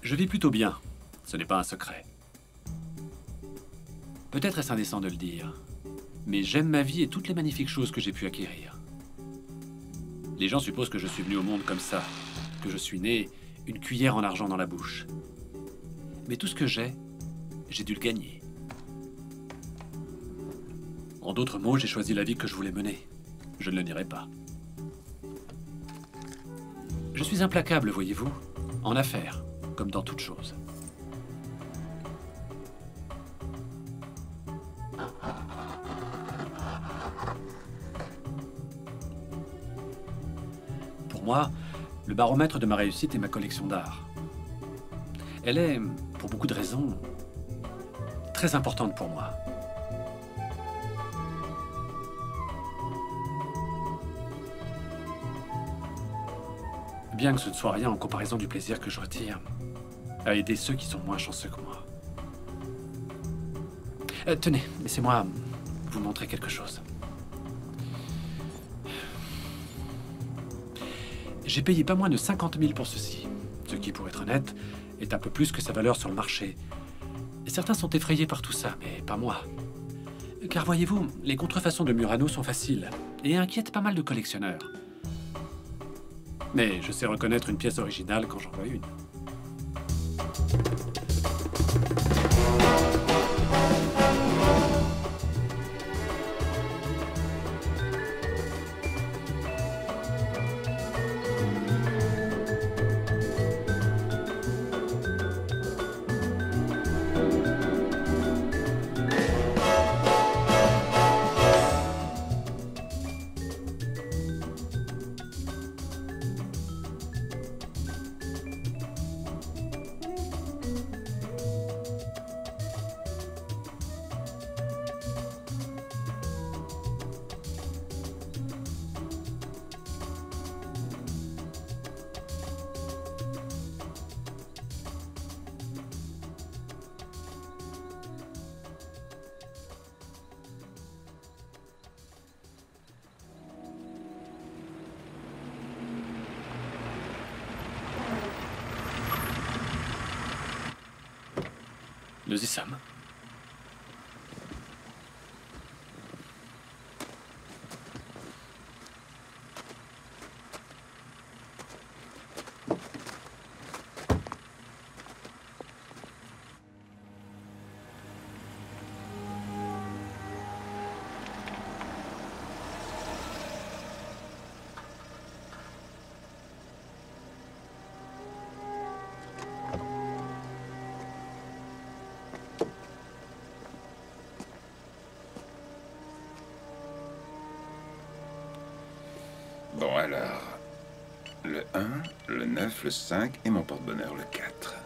Je vis plutôt bien. Ce n'est pas un secret. Peut-être est-ce indécent de le dire, mais j'aime ma vie et toutes les magnifiques choses que j'ai pu acquérir. Les gens supposent que je suis venu au monde comme ça, que je suis né une cuillère en argent dans la bouche. Mais tout ce que j'ai dû le gagner. En d'autres mots, j'ai choisi la vie que je voulais mener. Je ne le nierai pas. Je suis implacable, voyez-vous, en affaires, comme dans toute chose. Pour moi, le baromètre de ma réussite est ma collection d'art. Elle est, pour beaucoup de raisons, très importante pour moi. Bien que ce ne soit rien en comparaison du plaisir que je retire à aider ceux qui sont moins chanceux que moi. Tenez, laissez-moi vous montrer quelque chose. J'ai payé pas moins de 50 000 pour ceci, ce qui, pour être honnête, est un peu plus que sa valeur sur le marché. Et certains sont effrayés par tout ça, mais pas moi. Car voyez-vous, les contrefaçons de Murano sont faciles et inquiètent pas mal de collectionneurs. Mais je sais reconnaître une pièce originale quand j'en vois une. Nous y sommes. Bon alors, le 1, le 9, le 5 et mon porte-bonheur le 4.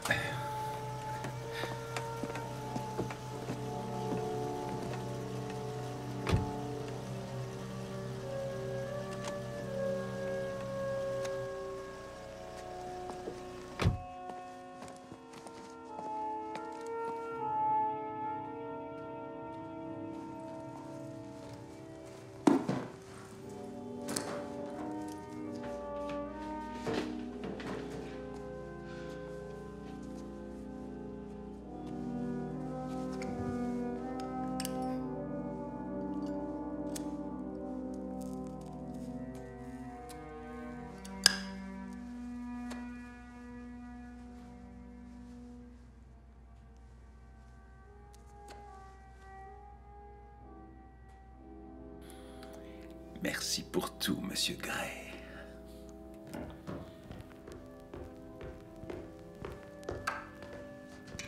Merci pour tout, Monsieur Gray.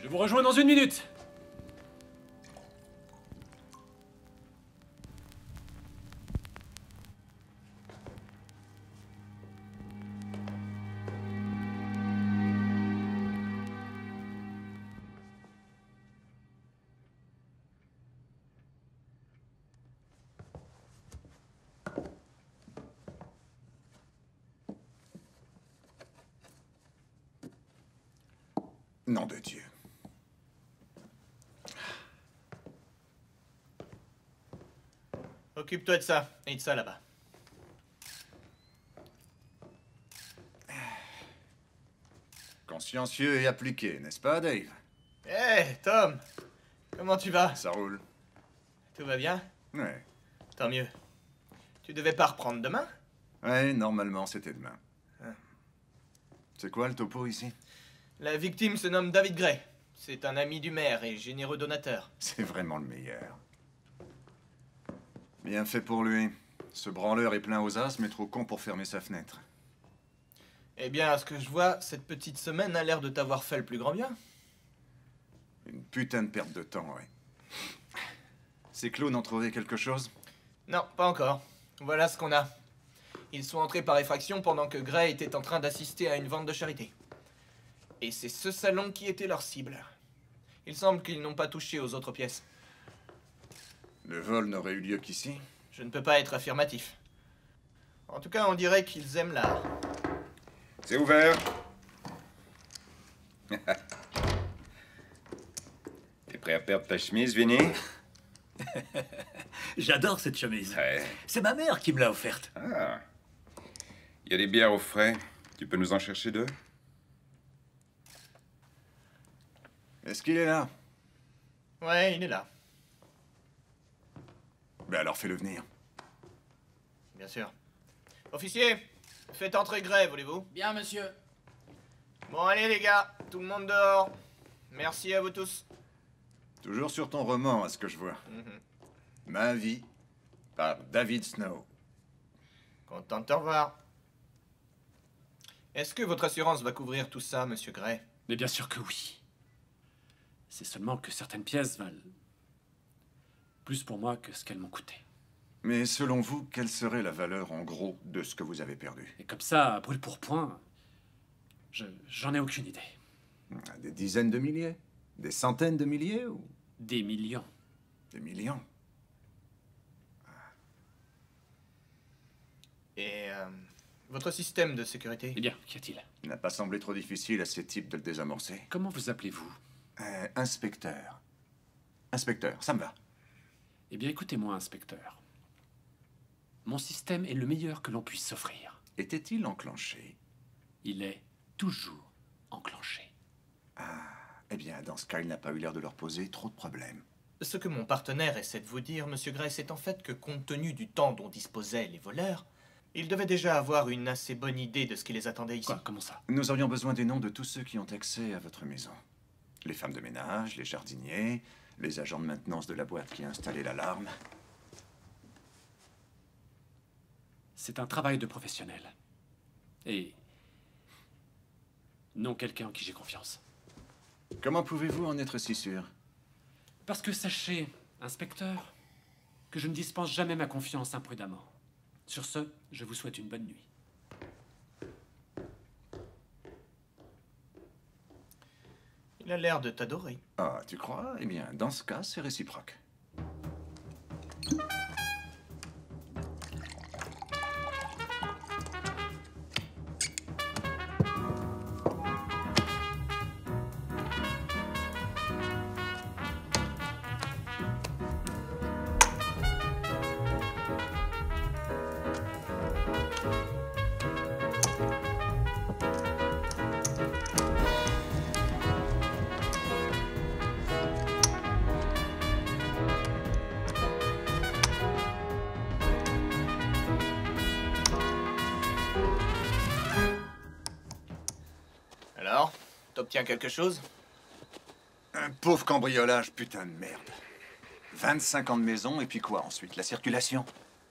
Je vous rejoins dans 1 minute. Nom de Dieu. Occupe-toi de ça, et de ça là-bas. Quand Consciencieux et appliqué, n'est-ce pas, Dave? Hé, Tom! Comment tu vas? Ça roule. Tout va bien? Ouais. Tant mieux. Tu devais pas reprendre demain? Ouais, normalement, c'était demain. C'est quoi le topo ici? La victime se nomme David Gray. C'est un ami du maire et généreux donateur. C'est vraiment le meilleur. Bien fait pour lui. Ce branleur est plein aux as, mais trop con pour fermer sa fenêtre. Eh bien, à ce que je vois, cette petite semaine a l'air de t'avoir fait le plus grand bien. Une putain de perte de temps, ouais. Ces clowns ont trouvé quelque chose? Non, pas encore. Voilà ce qu'on a. Ils sont entrés par effraction pendant que Gray était en train d'assister à une vente de charité. Et c'est ce salon qui était leur cible. Il semble qu'ils n'ont pas touché aux autres pièces. Le vol n'aurait eu lieu qu'ici? Je ne peux pas être affirmatif. En tout cas, on dirait qu'ils aiment l'art. C'est ouvert. T'es prêt à perdre ta chemise, Vinny? J'adore cette chemise. Ouais. C'est ma mère qui me l'a offerte. Ah. Il y a des bières au frais. Tu peux nous en chercher deux? Est-ce qu'il est là? Ouais, il est là, Ben alors fais-le venir. bien sûr. Officier, faites entrer Gray, voulez-vous? Bien, monsieur. Bon, allez les gars, tout le monde dehors. Merci à vous tous. Toujours sur ton roman, à ce que je vois. Ma vie, par David Snow. Content de te revoir. Est-ce que votre assurance va couvrir tout ça, monsieur Gray? Mais bien sûr que oui. C'est seulement que certaines pièces valent plus pour moi que ce qu'elles m'ont coûté. Mais selon vous, quelle serait la valeur en gros de ce que vous avez perdu? Et comme ça, à brûle pour point, j'en ai aucune idée. Des dizaines de milliers? Des centaines de milliers ou Des millions. des millions? Et, votre système de sécurité? Eh bien, qu'y a-t-il? Il n'a pas semblé trop difficile à ces types de le désamorcer. Comment vous appelez-vous? Inspecteur. Inspecteur, ça me va. Eh bien, écoutez-moi, inspecteur. Mon système est le meilleur que l'on puisse s'offrir. Était-il enclenché? Il est toujours enclenché. Eh bien, dans ce cas, il n'a pas eu l'air de leur poser trop de problèmes. Ce que mon partenaire essaie de vous dire, monsieur Gray, c'est en fait que compte tenu du temps dont disposaient les voleurs, ils devaient déjà avoir une assez bonne idée de ce qui les attendait ici. Quoi? Comment ça? Nous aurions besoin des noms de tous ceux qui ont accès à votre maison. Les femmes de ménage, les jardiniers, les agents de maintenance de la boîte qui a installé l'alarme. C'est un travail de professionnel. Et non quelqu'un en qui j'ai confiance. Comment pouvez-vous en être si sûr? Parce que sachez, inspecteur, que je ne dispense jamais ma confiance imprudemment. Sur ce, je vous souhaite une bonne nuit. Il a l'air de t'adorer. Ah, tu crois? Eh bien, dans ce cas, c'est réciproque. Alors, t'obtiens quelque chose? Un pauvre cambriolage, putain de merde. 25 ans de maison, et puis quoi ensuite? La circulation?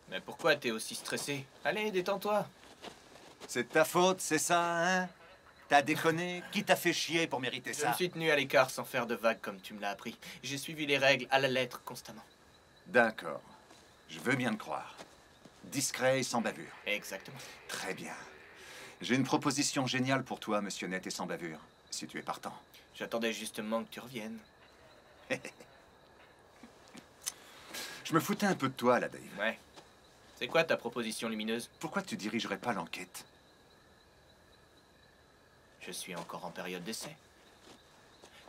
Mais pourquoi t'es aussi stressé? Allez, détends-toi. C'est de ta faute, c'est ça, hein? T'as déconné? Qui t'a fait chier pour mériter Je ça? me suis tenu à l'écart sans faire de vagues comme tu me l'as appris. J'ai suivi les règles à la lettre constamment. D'accord. Je veux bien te croire. Discret et sans bavure. Exactement. Très bien. J'ai une proposition géniale pour toi, monsieur Net et sans bavure, si tu es partant. J'attendais justement que tu reviennes. Je me foutais un peu de toi, là, Dave. Ouais. C'est quoi ta proposition lumineuse? Pourquoi tu dirigerais pas l'enquête? Je suis encore en période d'essai.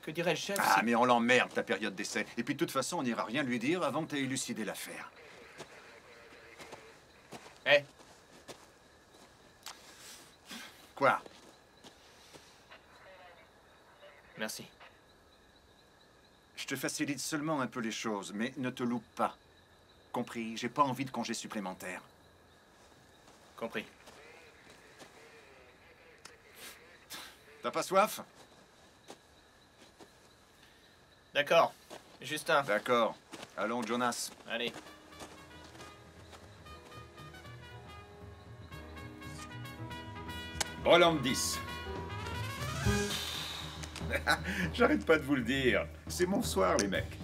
Que dirait le chef Ah, si... mais on l'emmerde, ta période d'essai. Et puis, de toute façon, on n'ira rien lui dire avant que t'aies élucidé l'affaire. Eh, Quoi? Merci. Je te facilite seulement un peu les choses, mais ne te loupe pas. Compris, j'ai pas envie de congé supplémentaire. Compris. T'as pas soif? D'accord. Justin. D'accord. Allons, Jonas. Allez. Roland 10. J'arrête pas de vous le dire. C'est mon soir, les mecs.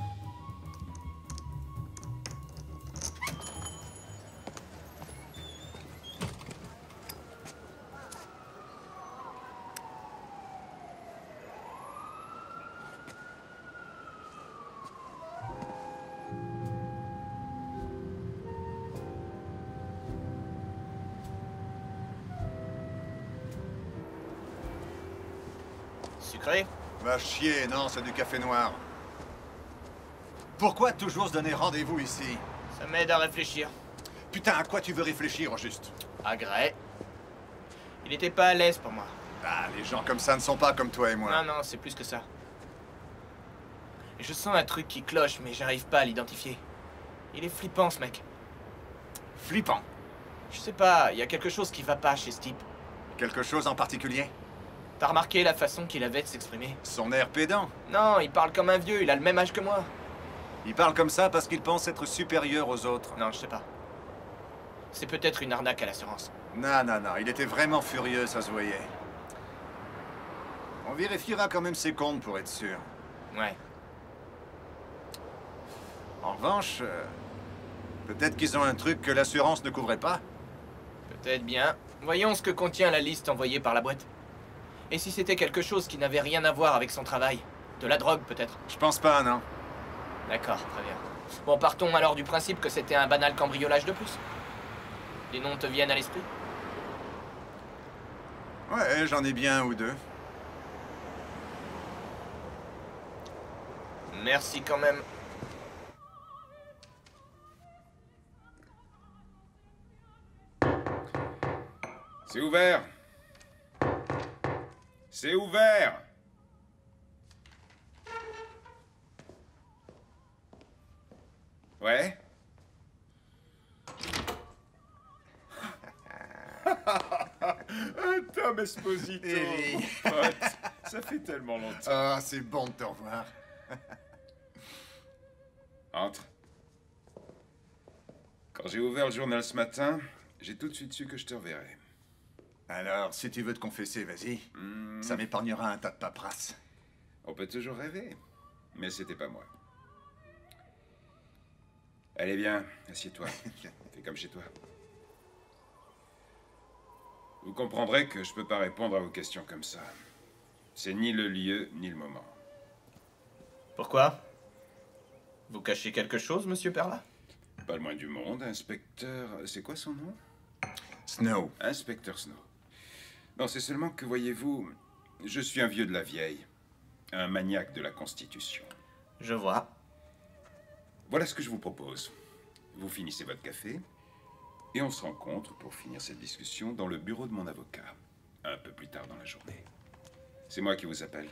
Sucré? Va chier, non, c'est du café noir. Pourquoi toujours se donner rendez-vous ici? Ça m'aide à réfléchir. Putain, à quoi tu veux réfléchir, au juste? À Gray. Il était pas à l'aise pour moi. Ah, les gens comme ça ne sont pas comme toi et moi. Non, non, c'est plus que ça. Je sens un truc qui cloche, mais j'arrive pas à l'identifier. Il est flippant, ce mec. Flippant. Je sais pas, il y a quelque chose qui va pas chez ce type. Quelque chose en particulier? T'as remarqué la façon qu'il avait de s'exprimer? Son air pédant. Non, il parle comme un vieux, il a le même âge que moi. Il parle comme ça parce qu'il pense être supérieur aux autres. Non, je sais pas. C'est peut-être une arnaque à l'assurance. Non, non, non, il était vraiment furieux, ça se voyait. On vérifiera quand même ses comptes pour être sûr. Ouais. En revanche, peut-être qu'ils ont un truc que l'assurance ne couvrait pas. Peut-être bien. Voyons ce que contient la liste envoyée par la boîte. Et si c'était quelque chose qui n'avait rien à voir avec son travail? De la drogue, peut-être? Je pense pas, non. D'accord, très bien. Bon, partons alors du principe que c'était un banal cambriolage de plus. Les noms te viennent à l'esprit? Ouais, j'en ai bien un ou deux. Merci quand même. C'est ouvert. C'est ouvert. Ouais. Tom Esposito, Ellie. mon pote. Ça fait tellement longtemps. Ah, c'est bon de te revoir. Entre. Quand j'ai ouvert le journal ce matin, j'ai tout de suite su que je te reverrais. Alors, si tu veux te confesser, vas-y. Ça m'épargnera un tas de paperasses. On peut toujours rêver, mais c'était pas moi. Allez, viens, assieds-toi. Fais comme chez toi. Vous comprendrez que je peux pas répondre à vos questions comme ça. C'est ni le lieu, ni le moment. Pourquoi? Vous cachez quelque chose, monsieur Perla? Pas le moins du monde, inspecteur... C'est quoi son nom? Snow. Inspecteur Snow. Non, c'est seulement que, voyez-vous, je suis un vieux de la vieille. Un maniaque de la Constitution. Je vois. Voilà ce que je vous propose. Vous finissez votre café, et on se rencontre pour finir cette discussion dans le bureau de mon avocat, un peu plus tard dans la journée. C'est moi qui vous appelle.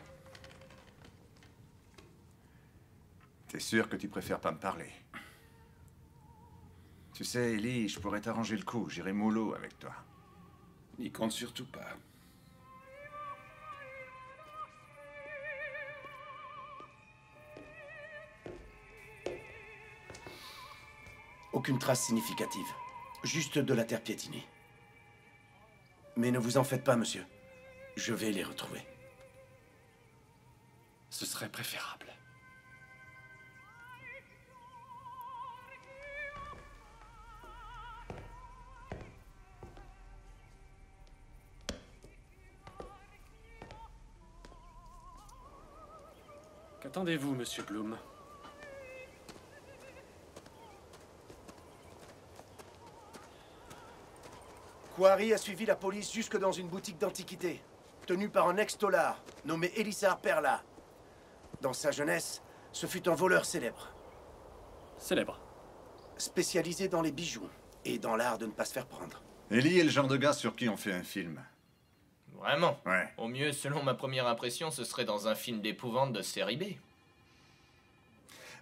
T'es sûr que tu préfères pas me parler? Tu sais, Ellie, je pourrais t'arranger le coup. J'irai mollo avec toi. N'y compte surtout pas. Aucune trace significative. Juste de la terre piétinée. Mais ne vous en faites pas, monsieur. Je vais les retrouver. Ce serait préférable. Qu'attendez-vous, monsieur Bloom? Quarry a suivi la police jusque dans une boutique d'antiquités, tenue par un ex-tolard, nommé Elissar Perla. Dans sa jeunesse, ce fut un voleur célèbre, Célèbre. spécialisé dans les bijoux et dans l'art de ne pas se faire prendre. Ellie est le genre de gars sur qui on fait un film. Vraiment? Ouais. Au mieux, selon ma première impression, ce serait dans un film d'épouvante de série B.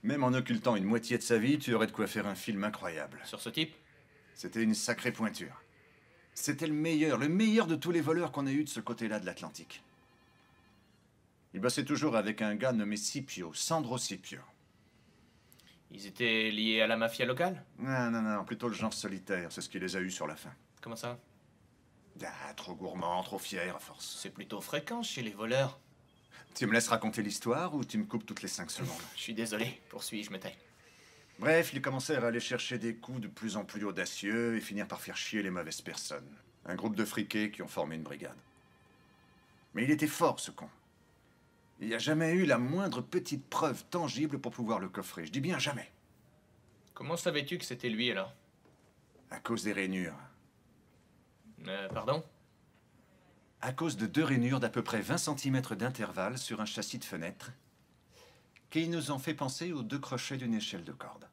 Même en occultant une moitié de sa vie, tu aurais de quoi faire un film incroyable. Sur ce type? C'était une sacrée pointure. C'était le meilleur de tous les voleurs qu'on ait eu de ce côté-là de l'Atlantique. Il bossait toujours avec un gars nommé Scipio, Sandro Scipio. Ils étaient liés à la mafia locale? Non, plutôt le genre solitaire, c'est ce qui les a eus sur la fin. Comment ça? Ah, trop gourmand, trop fier à force. C'est plutôt fréquent chez les voleurs. Tu me laisses raconter l'histoire ou tu me coupes toutes les 5 secondes? Je suis désolé, poursuis, je me tais. Bref, ils commencèrent à aller chercher des coups de plus en plus audacieux et finirent par faire chier les mauvaises personnes. Un groupe de friqués qui ont formé une brigade. Mais il était fort, ce con. Il n'y a jamais eu la moindre petite preuve tangible pour pouvoir le coffrer. Je dis bien jamais. Comment savais-tu que c'était lui, alors? À cause des rainures. Pardon? À cause de 2 rainures d'à peu près 20 cm d'intervalle sur un châssis de fenêtre qui nous ont fait penser aux 2 crochets d'une échelle de corde.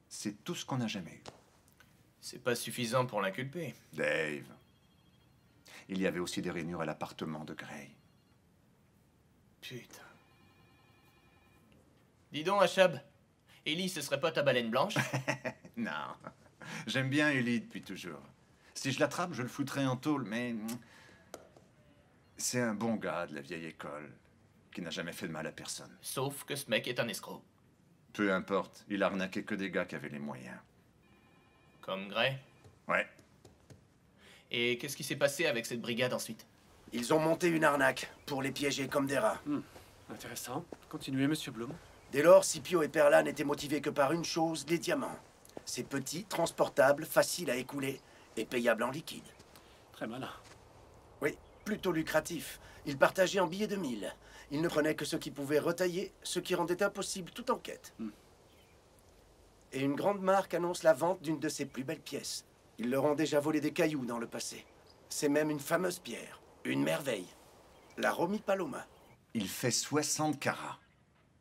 C'est tout ce qu'on n'a jamais eu. C'est pas suffisant pour l'inculper. Dave. Il y avait aussi des rainures à l'appartement de Gray. Putain. Dis donc, Achab, Ellie, ce serait pas ta baleine blanche? Non. J'aime bien Ellie depuis toujours. Si je l'attrape, je le foutrais en tôle, mais... C'est un bon gars de la vieille école, qui n'a jamais fait de mal à personne. Sauf que ce mec est un escroc. Peu importe, il arnaquait que des gars qui avaient les moyens. Comme Gray. Ouais. Et qu'est-ce qui s'est passé avec cette brigade ensuite? Ils ont monté une arnaque pour les piéger comme des rats. Intéressant. Continuez, monsieur Bloom. Dès lors, Scipio et Perla n'étaient motivés que par une chose, les diamants. C'est petit, transportable, facile à écouler et payable en liquide. Très malin. Oui, plutôt lucratif. Ils partageaient en billets de 1000. Ils ne prenaient que ce qui pouvait retailler, ce qui rendait impossible toute enquête. Et une grande marque annonce la vente d'une de ses plus belles pièces. Ils leur ont déjà volé des cailloux dans le passé. C'est même une fameuse pierre, une merveille. La Romy Paloma. Il fait 60 carats.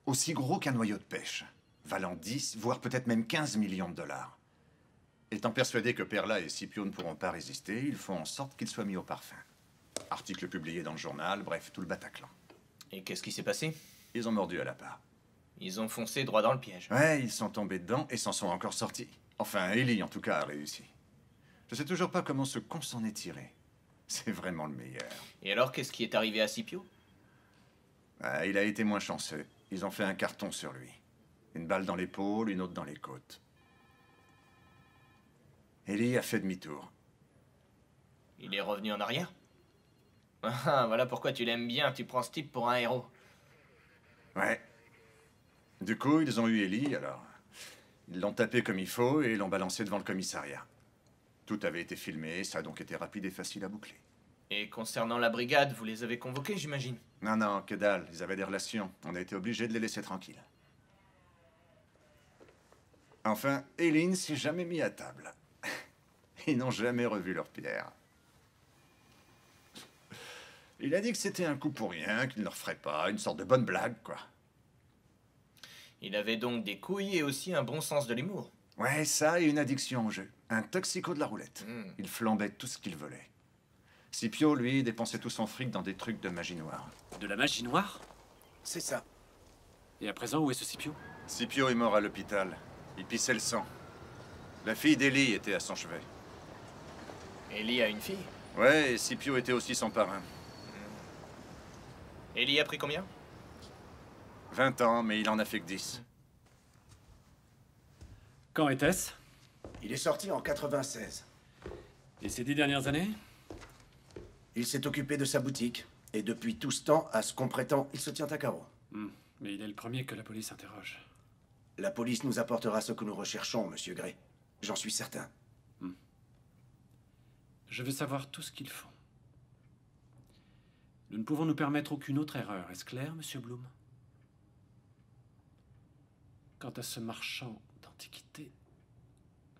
Aussi gros qu'un noyau de pêche. Valant 10, voire peut-être même 15 millions de dollars. Étant persuadés que Perla et Scipio ne pourront pas résister, ils font en sorte qu'il soit mis au parfum. Article publié dans le journal, bref, tout le Bataclan. Et qu'est-ce qui s'est passé? Ils ont mordu à la part. Ils ont foncé droit dans le piège. Ouais, ils sont tombés dedans et s'en sont encore sortis. Enfin, Ellie, en tout cas, a réussi. Je sais toujours pas comment ce con s'en est tiré. C'est vraiment le meilleur. Et alors, qu'est-ce qui est arrivé à Scipio? Ah, il a été moins chanceux. Ils ont fait un carton sur lui. Une balle dans l'épaule, une autre dans les côtes. Ellie a fait demi-tour. Il est revenu en arrière? Ah, voilà pourquoi tu l'aimes bien, tu prends ce type pour un héros. Ouais. Du coup, ils ont eu Ellie, alors... Ils l'ont tapé comme il faut et l'ont balancé devant le commissariat. Tout avait été filmé, ça a donc été rapide et facile à boucler. Et concernant la brigade, vous les avez convoqués, j'imagine? Non, que dalle, ils avaient des relations. On a été obligés de les laisser tranquilles. Enfin, Ellie ne s'est jamais mis à table. Ils n'ont jamais revu leur pierre. Il a dit que c'était un coup pour rien, qu'il ne le referait pas, une sorte de bonne blague, quoi. Il avait donc des couilles et aussi un bon sens de l'humour. Ouais, ça et une addiction au jeu. Un toxico de la roulette. Il flambait tout ce qu'il volait. Scipio, lui, dépensait tout son fric dans des trucs de magie noire. De la magie noire? C'est ça. Et à présent, où est ce Scipio? Scipio est mort à l'hôpital. Il pissait le sang. La fille d'Ellie était à son chevet. Ellie a une fille. Ouais, et Scipio était aussi son parrain. Ellie a pris combien? 20 ans, mais il en a fait que 10. Quand était-ce? Il est sorti en 96. Et ces 10 dernières années? Il s'est occupé de sa boutique. Et depuis tout ce temps, à ce qu'on prétend, il se tient à carreau. Mais il est le premier que la police interroge. La police nous apportera ce que nous recherchons, monsieur Gray. J'en suis certain. Je veux savoir tout ce qu'ils font. Nous ne pouvons nous permettre aucune autre erreur, est-ce clair, monsieur Bloom? Quant à ce marchand d'antiquités,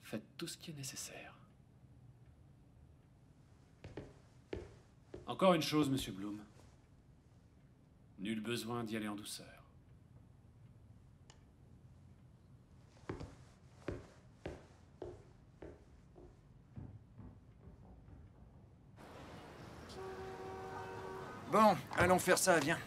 faites tout ce qui est nécessaire. Encore une chose, monsieur Bloom. Nul besoin d'y aller en douceur. Bon, allons faire ça, viens.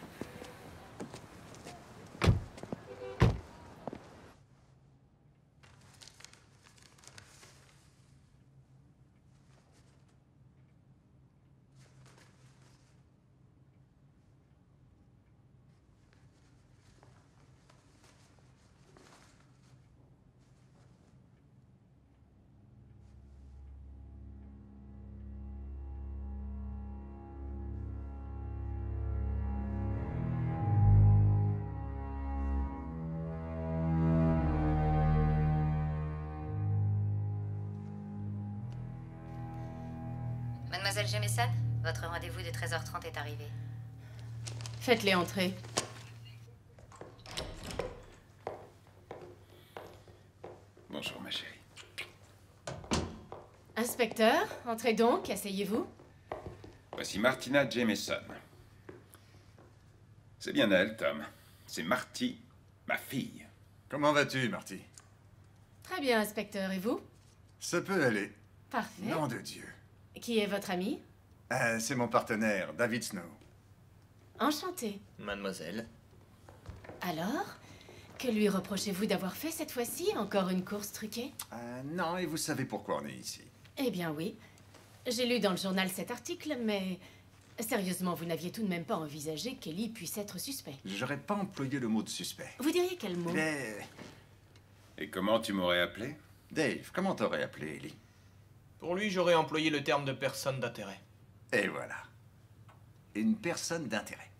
Mademoiselle Jameson, votre rendez-vous de 13h30 est arrivé. Faites-les entrer. Bonjour, ma chérie. Inspecteur, entrez donc, asseyez-vous. Voici Martina Jameson. C'est bien elle, Tom. C'est Marty, ma fille. Comment vas-tu, Marty? Très bien, inspecteur, et vous? Ça peut aller. Parfait. Nom de Dieu. Qui est votre ami? C'est mon partenaire, David Snow. Enchanté. Mademoiselle. Alors, que lui reprochez-vous d'avoir fait cette fois-ci? Encore une course truquée? Non, et vous savez pourquoi on est ici. Eh bien oui. J'ai lu dans le journal cet article, mais... Sérieusement, vous n'aviez tout de même pas envisagé qu'Ellie puisse être suspect. J'aurais pas employé le mot de suspect. Vous diriez quel mot? Mais... Et comment tu m'aurais appelé? Dave, comment t'aurais appelé Ellie? Pour lui, j'aurais employé le terme de personne d'intérêt. Et voilà. Une personne d'intérêt.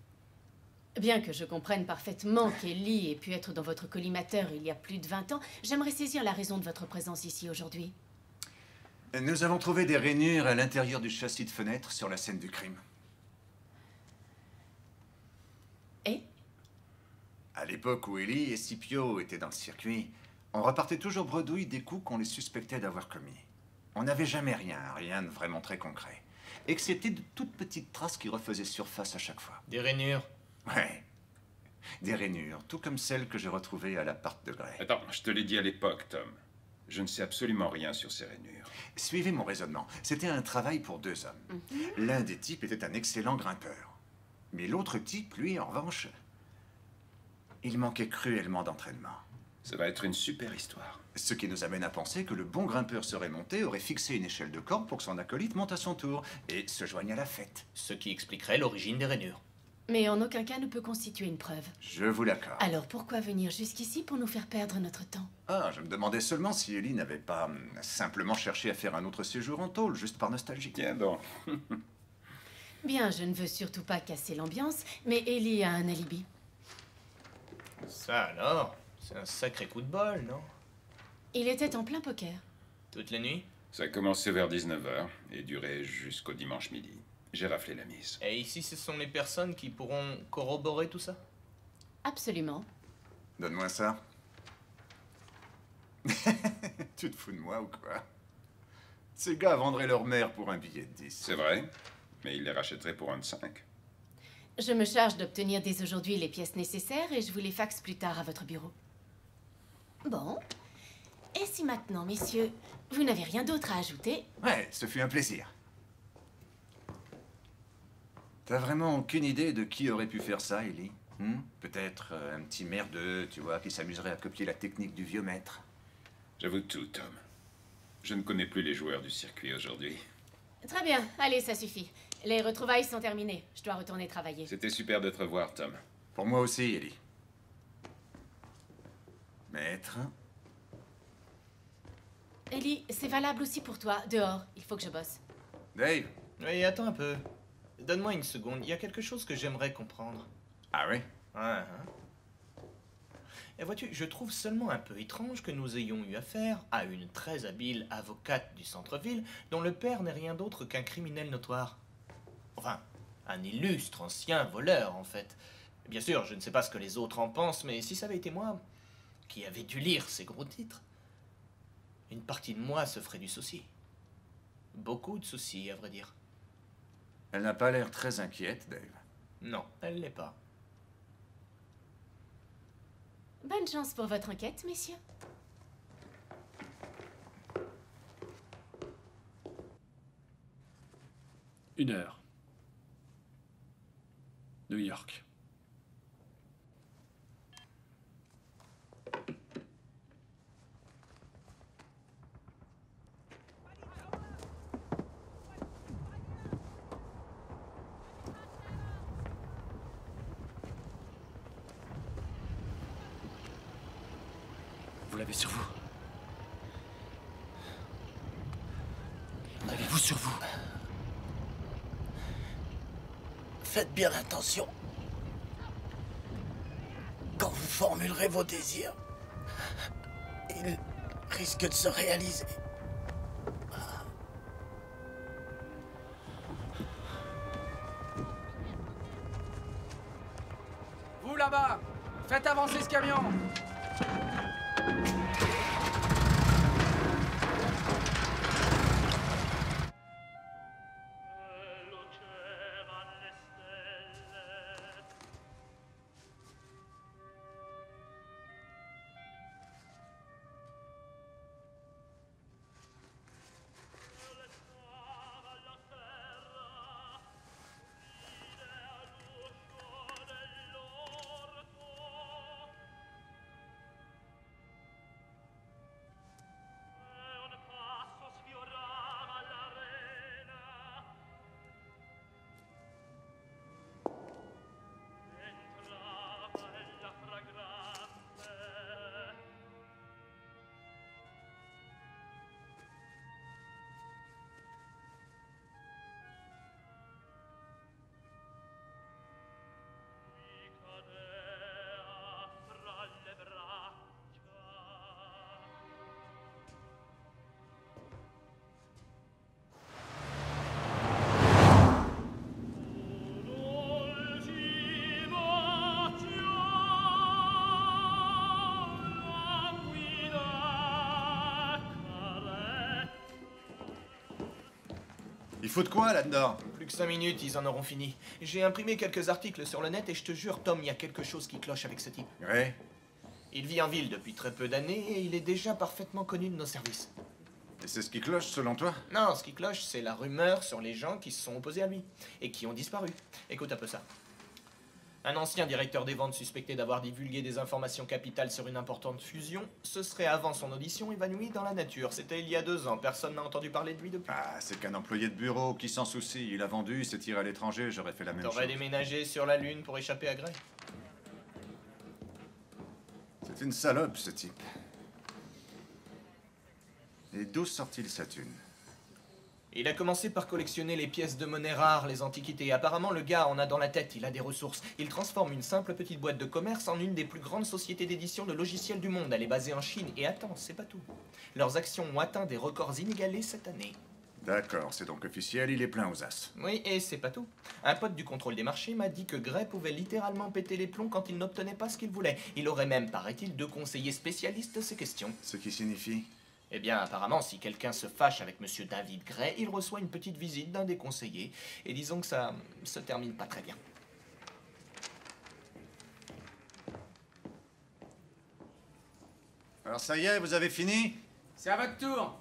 Bien que je comprenne parfaitement qu'Ellie ait pu être dans votre collimateur il y a plus de 20 ans, j'aimerais saisir la raison de votre présence ici aujourd'hui. Nous avons trouvé des rainures à l'intérieur du châssis de fenêtre sur la scène du crime. Et? À l'époque où Ellie et Scipio étaient dans le circuit, on repartait toujours bredouille des coups qu'on les suspectait d'avoir commis. On n'avait jamais rien de vraiment très concret. Excepté de toutes petites traces qui refaisaient surface à chaque fois. Des rainures. Ouais. Des rainures, tout comme celles que j'ai retrouvées à l'appart de Gray. Attends, je te l'ai dit à l'époque, Tom. Je ne sais absolument rien sur ces rainures. Suivez mon raisonnement. C'était un travail pour deux hommes. L'un des types était un excellent grimpeur. Mais l'autre type, lui, en revanche, il manquait cruellement d'entraînement. Ça va être une super histoire. Ce qui nous amène à penser que le bon grimpeur serait monté, aurait fixé une échelle de corde pour que son acolyte monte à son tour et se joigne à la fête. Ce qui expliquerait l'origine des rainures. Mais en aucun cas ne peut constituer une preuve. Je vous l'accorde. Alors pourquoi venir jusqu'ici pour nous faire perdre notre temps? Ah, je me demandais seulement si Ellie n'avait pas simplement cherché à faire un autre séjour en tôle, juste par nostalgie. Tiens donc. Bien, je ne veux surtout pas casser l'ambiance, mais Ellie a un alibi. Ça alors, c'est un sacré coup de bol, non? Il était en plein poker. Toute la nuit? Ça a commencé vers 19h et duré jusqu'au dimanche midi. J'ai raflé la mise. Et ici, ce sont les personnes qui pourront corroborer tout ça? Absolument. Donne-moi ça. Tu te fous de moi ou quoi? Ces gars vendraient leur mère pour un billet de 10. C'est vrai, mais il les rachèterait pour un de 5. Je me charge d'obtenir dès aujourd'hui les pièces nécessaires et je vous les faxe plus tard à votre bureau. Bon. Et si maintenant, messieurs, vous n'avez rien d'autre à ajouter? Ouais, ce fut un plaisir. T'as vraiment aucune idée de qui aurait pu faire ça, Ellie? Peut-être un petit merdeux, tu vois, qui s'amuserait à copier la technique du vieux maître. J'avoue tout, Tom. Je ne connais plus les joueurs du circuit aujourd'hui. Très bien, allez, ça suffit. Les retrouvailles sont terminées. Je dois retourner travailler. C'était super de te revoir, Tom. Pour moi aussi, Ellie. Maître? Ellie, c'est valable aussi pour toi. Dehors, il faut que je bosse. Dave? Oui, attends un peu. Donne-moi une seconde, il y a quelque chose que j'aimerais comprendre. Ah oui? Ouais, Et vois-tu, je trouve seulement un peu étrange que nous ayons eu affaire à une très habile avocate du centre-ville dont le père n'est rien d'autre qu'un criminel notoire. Enfin, un illustre ancien voleur, en fait. Bien sûr, je ne sais pas ce que les autres en pensent, mais si ça avait été moi qui avait dû lire ces gros titres, une partie de moi se ferait du souci. Beaucoup de soucis, à vrai dire. Elle n'a pas l'air très inquiète, Dave. Non, elle l'est pas. Bonne chance pour votre enquête, messieurs. Une heure. New York. Vous l'avez sur vous. L'avez-vous sur vous? Faites bien attention. Quand vous formulerez vos désirs, ils risquent de se réaliser. Vous là-bas, faites avancer ce camion. Il faut de quoi, là-dedans? Plus que 5 minutes, ils en auront fini. J'ai imprimé quelques articles sur le net et je te jure, Tom, il y a quelque chose qui cloche avec ce type. Ouais. Il vit en ville depuis très peu d'années et il est déjà parfaitement connu de nos services. Et c'est ce qui cloche, selon toi? Non, ce qui cloche, c'est la rumeur sur les gens qui se sont opposés à lui et qui ont disparu. Écoute un peu ça. Un ancien directeur des ventes suspecté d'avoir divulgué des informations capitales sur une importante fusion se serait, avant son audition, évanoui dans la nature. C'était il y a 2 ans. Personne n'a entendu parler de lui depuis. Ah, c'est qu'un employé de bureau qui s'en soucie. Il a vendu, il s'est tiré à l'étranger, j'aurais fait la même chose. T'aurais déménagé sur la Lune pour échapper à Grey. C'est une salope, ce type. Et d'où sort-il sa thune? Il a commencé par collectionner les pièces de monnaie rares, les antiquités. Apparemment, le gars en a dans la tête, il a des ressources. Il transforme une simple petite boîte de commerce en une des plus grandes sociétés d'édition de logiciels du monde. Elle est basée en Chine. Et attends, c'est pas tout. Leurs actions ont atteint des records inégalés cette année. D'accord, c'est donc officiel, il est plein aux as. Oui, et c'est pas tout. Un pote du contrôle des marchés m'a dit que Grey pouvait littéralement péter les plombs quand il n'obtenait pas ce qu'il voulait. Il aurait même, paraît-il, 2 conseillers spécialistes de ces questions. Ce qui signifie? Eh bien, apparemment, si quelqu'un se fâche avec Monsieur David Grey, il reçoit une petite visite d'un des conseillers. Et disons que ça se termine pas très bien. Alors ça y est, vous avez fini? C'est à votre tour.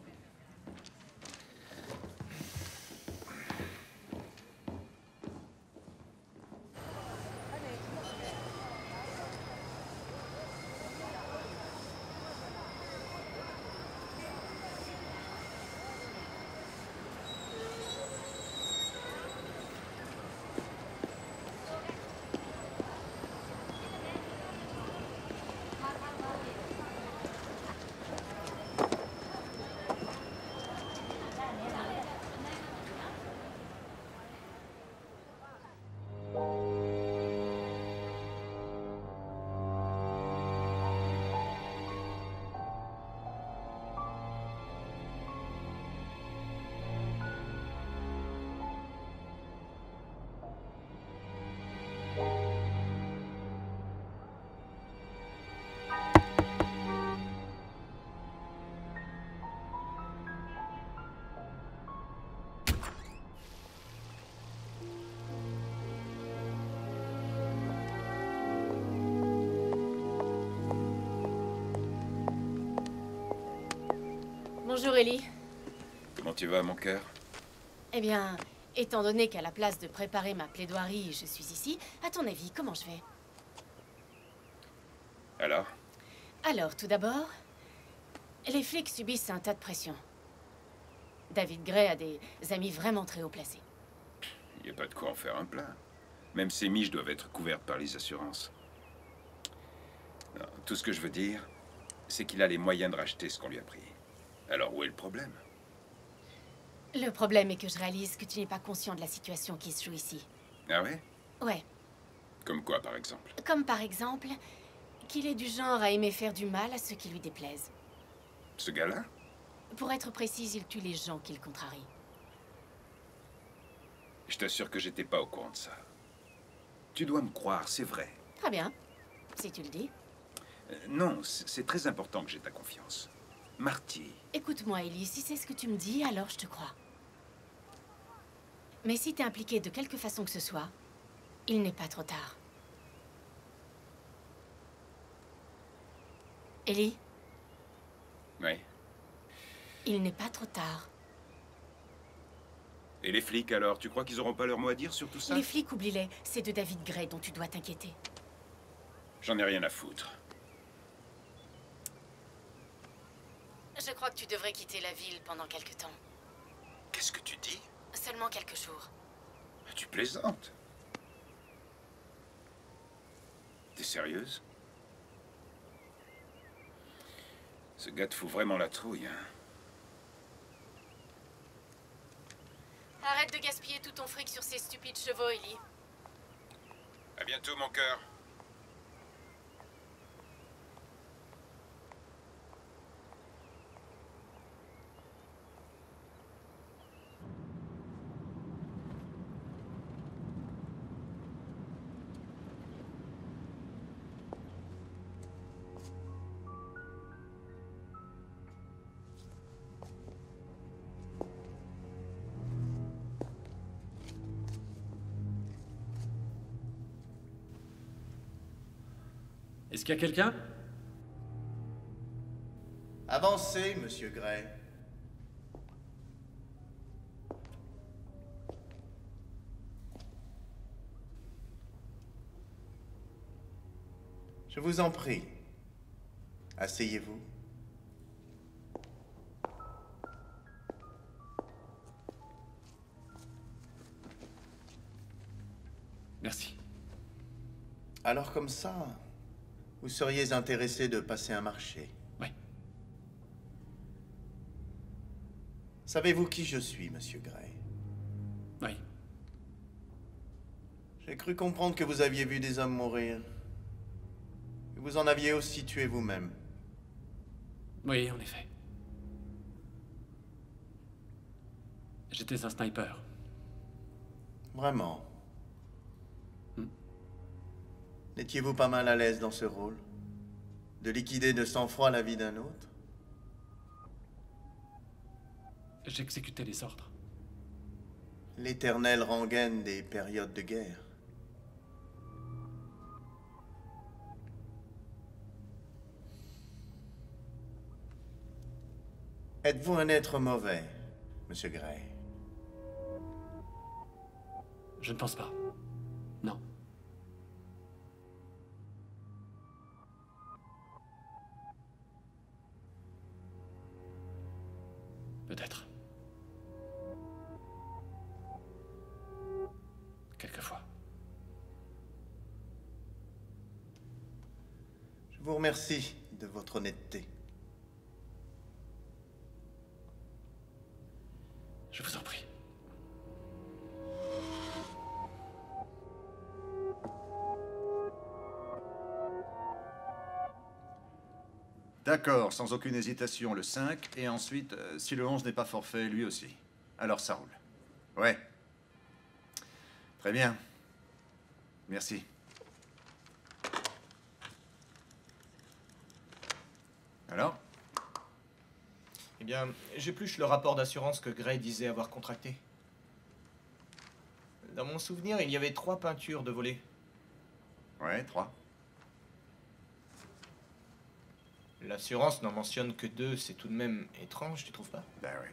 Bonjour Ellie. Comment tu vas, mon cœur? Eh bien, Étant donné qu'à la place de préparer ma plaidoirie, je suis ici, à ton avis, comment je vais? Alors, tout d'abord, les flics subissent un tas de pression. David Gray a des amis vraiment très haut placés. il n'y a pas de quoi en faire un plat. Même ces miches doivent être couvertes par les assurances. Non, tout ce que je veux dire, c'est qu'il a les moyens de racheter ce qu'on lui a pris. Alors où est le problème? Le problème est que je réalise que tu n'es pas conscient de la situation qui se joue ici. Ah ouais? Ouais. Comme quoi, par exemple? Comme par exemple, qu'il est du genre à aimer faire du mal à ceux qui lui déplaisent. Ce gars-là? Pour être précise, il tue les gens qu'il contrarie. Je t'assure que j'étais pas au courant de ça. Tu dois me croire, c'est vrai. Très bien, si tu le dis. Non, c'est très important que j'ai ta confiance. Marty. Écoute-moi, Ellie, si c'est ce que tu me dis, alors je te crois. Mais si t'es impliqué de quelque façon que ce soit, il n'est pas trop tard. Ellie? Oui. Il n'est pas trop tard. Et les flics, alors? Tu crois qu'ils auront pas leur mot à dire sur tout ça? Les flics, oublie-les. C'est de David Gray dont tu dois t'inquiéter. J'en ai rien à foutre. Je crois que tu devrais quitter la ville pendant quelque temps. Qu'est-ce que tu dis? Seulement quelques jours. Tu plaisantes? T'es sérieuse? Ce gars te fout vraiment la trouille, hein? Arrête de gaspiller tout ton fric sur ces stupides chevaux, Ellie. À bientôt, mon cœur. Est-ce qu'il y a quelqu'un? Avancez, monsieur Gray. Je vous en prie. Asseyez-vous. Merci. Alors comme ça, vous seriez intéressé de passer un marché? Oui. Savez-vous qui je suis, monsieur Gray? Oui. J'ai cru comprendre que vous aviez vu des hommes mourir. Et vous en aviez aussi tué vous-même. Oui, en effet. J'étais un sniper. Vraiment? Hmm. N'étiez-vous pas mal à l'aise dans ce rôle? De liquider de sang-froid la vie d'un autre? J'exécutais les ordres. L'éternelle rengaine des périodes de guerre. Êtes-vous un être mauvais, monsieur Gray? Je ne pense pas. Non. Peut-être. Quelquefois. Je vous remercie de votre honnêteté. Je vous en prie. D'accord, sans aucune hésitation, le 5. Et ensuite, si le 11 n'est pas forfait, lui aussi. Alors ça roule. Ouais. Très bien. Merci. Alors? Eh bien, j'épluche le rapport d'assurance que Gray disait avoir contracté. Dans mon souvenir, il y avait 3 peintures de volée. Ouais, 3. L'assurance n'en mentionne que 2, c'est tout de même étrange, tu trouves pas? Ben oui.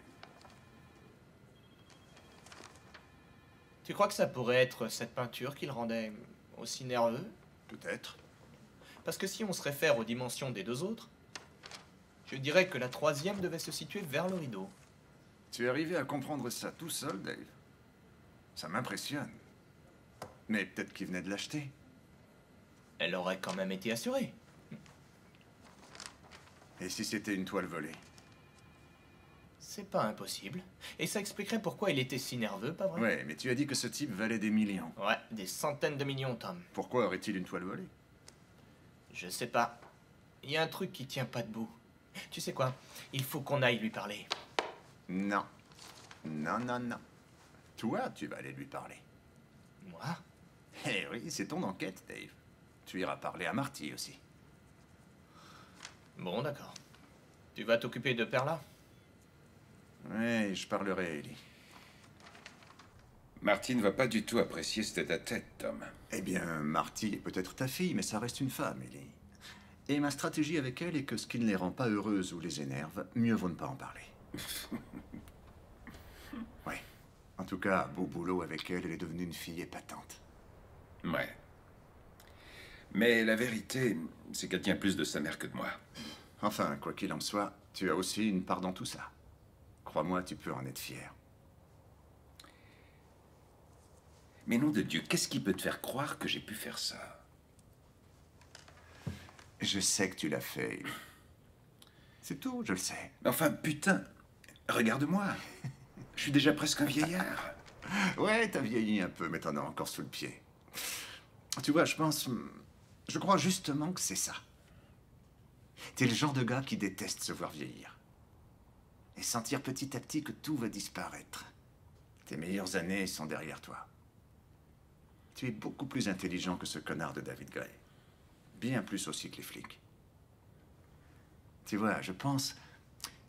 Tu crois que ça pourrait être cette peinture qui le rendait aussi nerveux? Peut-être. Parce que si on se réfère aux dimensions des deux autres, je dirais que la troisième devait se situer vers le rideau. Tu es arrivé à comprendre ça tout seul, Dave? Ça m'impressionne. Mais peut-être qu'il venait de l'acheter. Elle aurait quand même été assurée. Et si c'était une toile volée? C'est pas impossible. Et ça expliquerait pourquoi il était si nerveux, pas vrai? Ouais, mais tu as dit que ce type valait des millions. Ouais, des centaines de millions, Tom. Pourquoi aurait-il une toile volée? Je sais pas. Il y a un truc qui tient pas debout. Tu sais quoi? Il faut qu'on aille lui parler. Non. Non, non, non. Toi, tu vas aller lui parler. Moi? Eh oui, c'est ton enquête, Dave. Tu iras parler à Marty aussi. Bon, d'accord. Tu vas t'occuper de Perla? Ouais, je parlerai à Ellie. Marty ne va pas du tout apprécier ce tête-à-tête, Tom. Eh bien, Marty est peut-être ta fille, mais ça reste une femme, Ellie. Et ma stratégie avec elle est que ce qui ne les rend pas heureuses ou les énerve, mieux vaut ne pas en parler. Ouais. En tout cas, beau boulot avec elle, elle est devenue une fille épatante. Ouais. Mais la vérité, c'est qu'elle tient plus de sa mère que de moi. Enfin, quoi qu'il en soit, tu as aussi une part dans tout ça. Crois-moi, tu peux en être fier. Mais nom de Dieu, qu'est-ce qui peut te faire croire que j'ai pu faire ça? Je sais que tu l'as fait. C'est tout, je le sais. Enfin, putain, regarde-moi. Je suis déjà presque un vieillard. Ouais, t'as vieilli un peu, mais t'en as encore sous le pied. Tu vois, je crois justement que c'est ça. T'es le genre de gars qui déteste se voir vieillir. Et sentir petit à petit que tout va disparaître. Tes meilleures années sont derrière toi. Tu es beaucoup plus intelligent que ce connard de David Gray. Bien plus aussi que les flics. Tu vois, je pense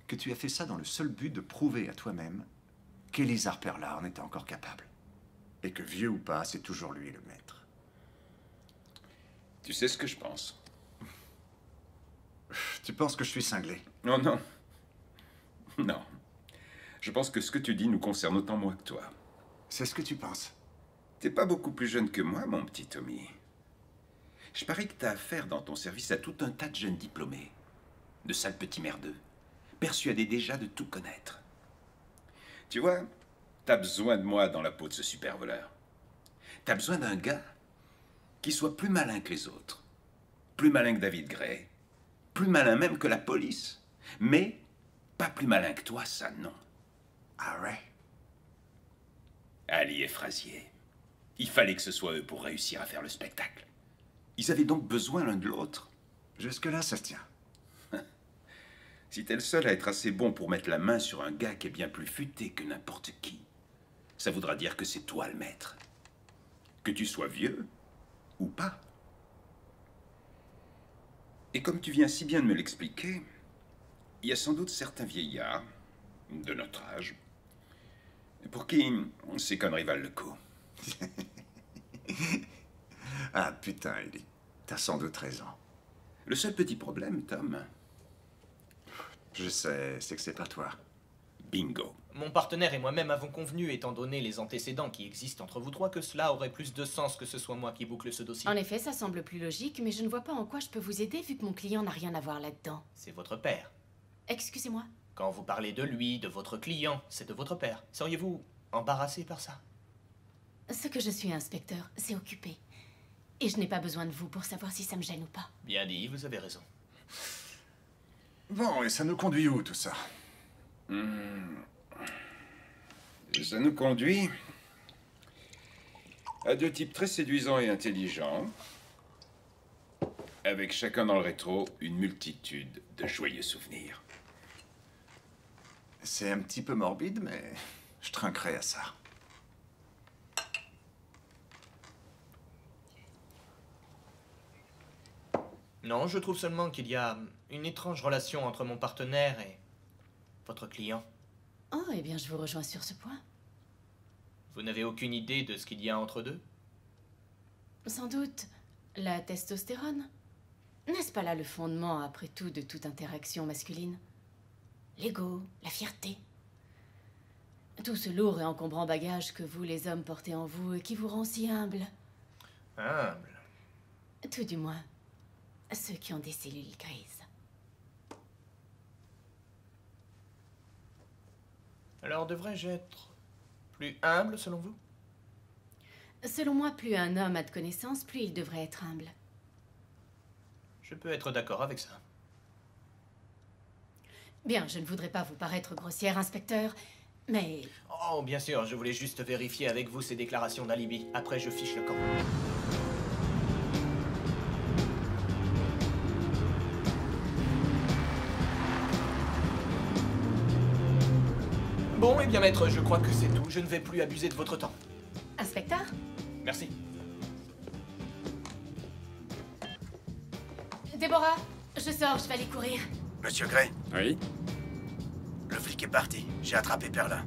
que tu as fait ça dans le seul but de prouver à toi-même qu'Elizar Perla en était encore capable. Et que vieux ou pas, c'est toujours lui le maître. Tu sais ce que je pense? Tu penses que je suis cinglé? Non, non. Non. Je pense que ce que tu dis nous concerne autant moi que toi. C'est ce que tu penses? T'es pas beaucoup plus jeune que moi, mon petit Tommy. Je parie que t'as affaire dans ton service à tout un tas de jeunes diplômés. De sales petits merdeux. Persuadés déjà de tout connaître. Tu vois, t'as besoin de moi dans la peau de ce super voleur. T'as besoin d'un gars qui soit plus malin que les autres. Plus malin que David Gray. Plus malin même que la police. Mais pas plus malin que toi, ça non. Ah ouais? Ali et Frazier. Il fallait que ce soit eux pour réussir à faire le spectacle. Ils avaient donc besoin l'un de l'autre. Jusque-là, ça se tient. Si t'es le seul à être assez bon pour mettre la main sur un gars qui est bien plus futé que n'importe qui, ça voudra dire que c'est toi le maître. Que tu sois vieux ou pas. Et comme tu viens si bien de me l'expliquer, il y a sans doute certains vieillards, de notre âge, pour qui ces conneries valent le coup. Ah putain, Ellie, t'as sans doute raison. Le seul petit problème, Tom... Je sais, c'est que c'est pas toi. Bingo. Mon partenaire et moi-même avons convenu, étant donné les antécédents qui existent entre vous trois, que cela aurait plus de sens que ce soit moi qui boucle ce dossier. En effet, ça semble plus logique, mais je ne vois pas en quoi je peux vous aider vu que mon client n'a rien à voir là-dedans. C'est votre père. Excusez-moi? Quand vous parlez de lui, de votre client, c'est de votre père. Seriez-vous embarrassé par ça? Ce que je suis inspecteur, c'est occupé. Et je n'ai pas besoin de vous pour savoir si ça me gêne ou pas. Bien dit, vous avez raison. Bon, et ça nous conduit où, tout ça? Ça nous conduit à deux types très séduisants et intelligents, avec chacun dans le rétro une multitude de joyeux souvenirs. C'est un petit peu morbide, mais je trinquerai à ça. Non, je trouve seulement qu'il y a une étrange relation entre mon partenaire et votre client. Oh, eh bien, je vous rejoins sur ce point. Vous n'avez aucune idée de ce qu'il y a entre deux? Sans doute la testostérone. N'est-ce pas là le fondement, après tout, de toute interaction masculine? L'ego, la fierté. Tout ce lourd et encombrant bagage que vous, les hommes, portez en vous et qui vous rend si humble. Humble. Tout du moins, ceux qui ont des cellules grises. Alors devrais-je être plus humble, selon vous? Selon moi, plus un homme a de connaissances, plus il devrait être humble. Je peux être d'accord avec ça. Bien, je ne voudrais pas vous paraître grossière, inspecteur, mais... Oh, bien sûr, je voulais juste vérifier avec vous ces déclarations d'alibi. Après, je fiche le camp. Bon, eh bien, maître, je crois que c'est tout. Je ne vais plus abuser de votre temps. Inspecteur? Merci. Déborah, je sors, je vais aller courir. Monsieur Gray, Oui? le flic est parti. J'ai attrapé Perla.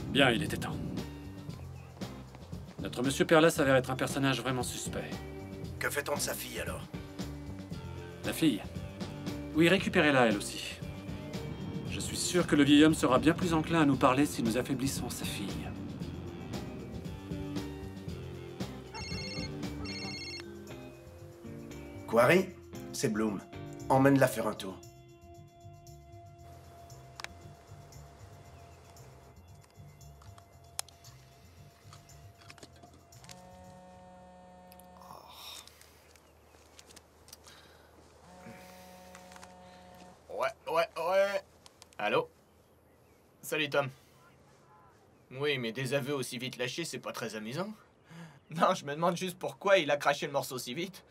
Bien, il était temps. Notre monsieur Perla s'avère être un personnage vraiment suspect. Que fait-on de sa fille, alors? La fille? Oui, récupérez-la, elle aussi. Je suis sûr que le vieil homme sera bien plus enclin à nous parler si nous affaiblissons sa fille. Quarry, c'est Bloom. Emmène-la faire un tour. Ouais. Allô? Salut, Tom. Oui, mais des aveux aussi vite lâchés, c'est pas très amusant. Non, je me demande juste pourquoi il a craché le morceau si vite.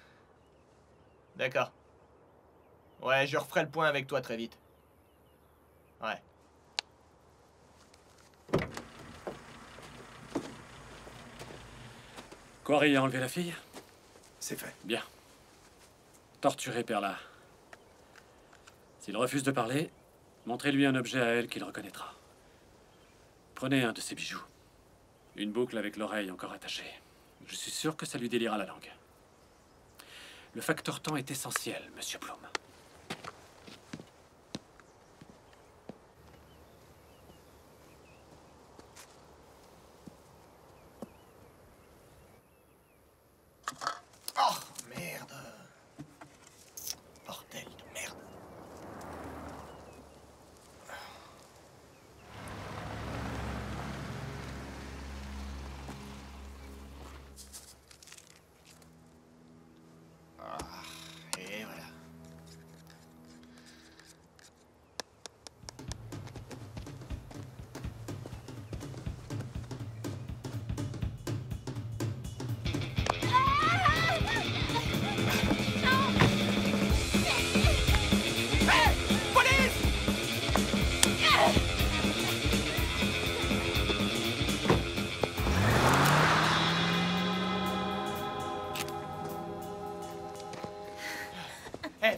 D'accord. Ouais, je referai le point avec toi très vite. Ouais. Quarry a enlevé la fille? C'est fait. Bien. Torturez Perla. S'il refuse de parler, montrez-lui un objet à elle qu'il reconnaîtra. Prenez un de ses bijoux. Une boucle avec l'oreille encore attachée. Je suis sûr que ça lui déliera la langue. Le facteur temps est essentiel, Monsieur Bloom. Oh, merde. Bordel de merde. Et voilà.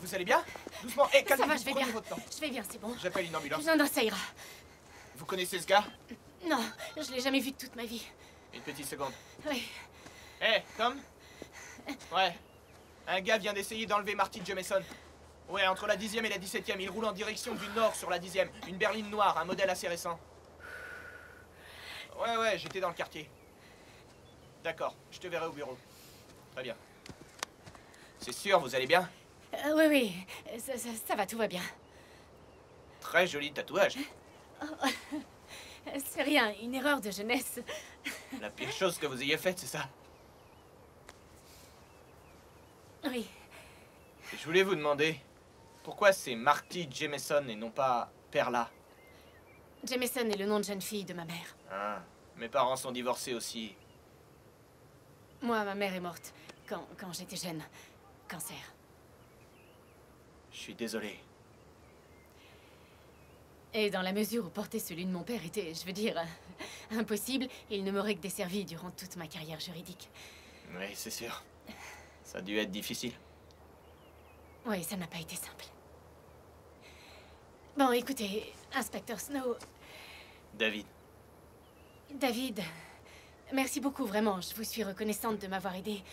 Vous allez bien? Doucement, Ça calmez-vous, va, je vais prenez bien. votre temps. Je vais bien, c'est bon. J'appelle une ambulance. Non, ça ira. Vous connaissez ce gars? Non, je l'ai jamais vu de toute ma vie. Une petite seconde. Oui. Hé, Tom? Ouais. Un gars vient d'essayer d'enlever Marty Jameson. Ouais, entre la 10e et la 17e. Il roule en direction du nord sur la 10e. Une berline noire, un modèle assez récent. Ouais, j'étais dans le quartier. D'accord, je te verrai au bureau. Très bien. C'est sûr, vous allez bien? Oui, ça va, tout va bien. Très joli tatouage. C'est rien, une erreur de jeunesse. La pire chose que vous ayez faite, c'est ça. Oui. Je voulais vous demander, pourquoi c'est Marty Jameson et non pas Perla? Jameson est le nom de jeune fille de ma mère. Ah, mes parents sont divorcés aussi. Moi, ma mère est morte quand j'étais jeune. Cancer. Je suis désolé. Et dans la mesure où porter celui de mon père était, je veux dire, impossible, il ne m'aurait que desservi durant toute ma carrière juridique. Oui, c'est sûr. Ça a dû être difficile. Oui, ça n'a pas été simple. Bon, écoutez, Inspecteur Snow... David. David, merci beaucoup, vraiment. Je vous suis reconnaissante de m'avoir aidée.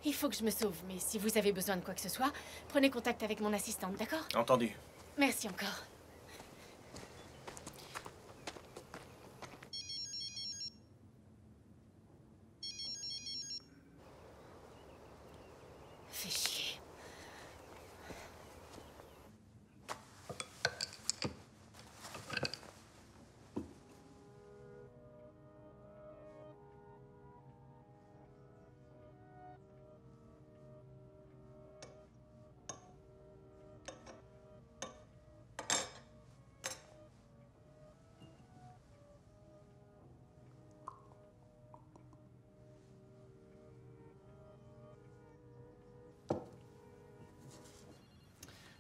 Il faut que je me sauve, mais si vous avez besoin de quoi que ce soit, prenez contact avec mon assistante, d'accord? Entendu. Merci encore. Fais chier.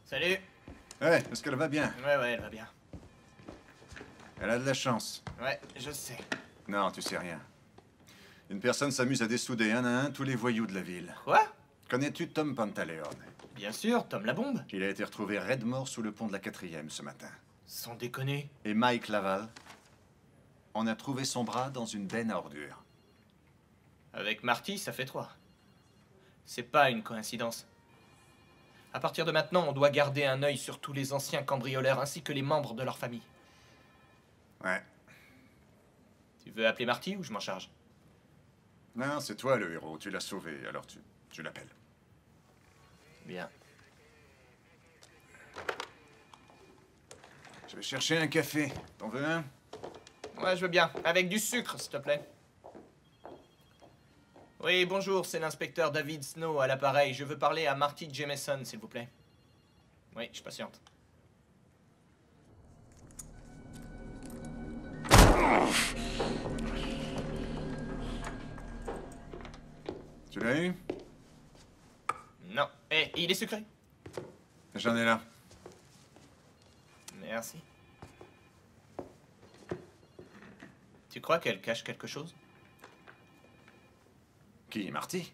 Salut. Ouais, est-ce qu'elle va bien? Ouais, elle va bien. Elle a de la chance. Ouais, je sais. Non, tu sais rien. Une personne s'amuse à dessouder un à un tous les voyous de la ville. Quoi? Connais-tu Tom Pantaleone? Bien sûr, Tom la bombe. Il a été retrouvé raide mort sous le pont de la 4e ce matin. Sans déconner. Et Mike Laval? On a trouvé son bras dans une benne à ordures. Avec Marty, ça fait 3. C'est pas une coïncidence. À partir de maintenant, on doit garder un œil sur tous les anciens cambrioleurs ainsi que les membres de leur famille. Ouais. Tu veux appeler Marty ou je m'en charge? Non, c'est toi le héros. Tu l'as sauvé, alors tu l'appelles. Bien. Je vais chercher un café. T'en veux un? Ouais, je veux bien. Avec du sucre, s'il te plaît. Oui, bonjour, c'est l'inspecteur David Snow à l'appareil. Je veux parler à Marty Jameson, s'il vous plaît. Oui, je patiente. Tu l'as eu? Non. Eh, il est sucré. J'en ai là. Merci. Tu crois qu'elle cache quelque chose? Qui, Marty?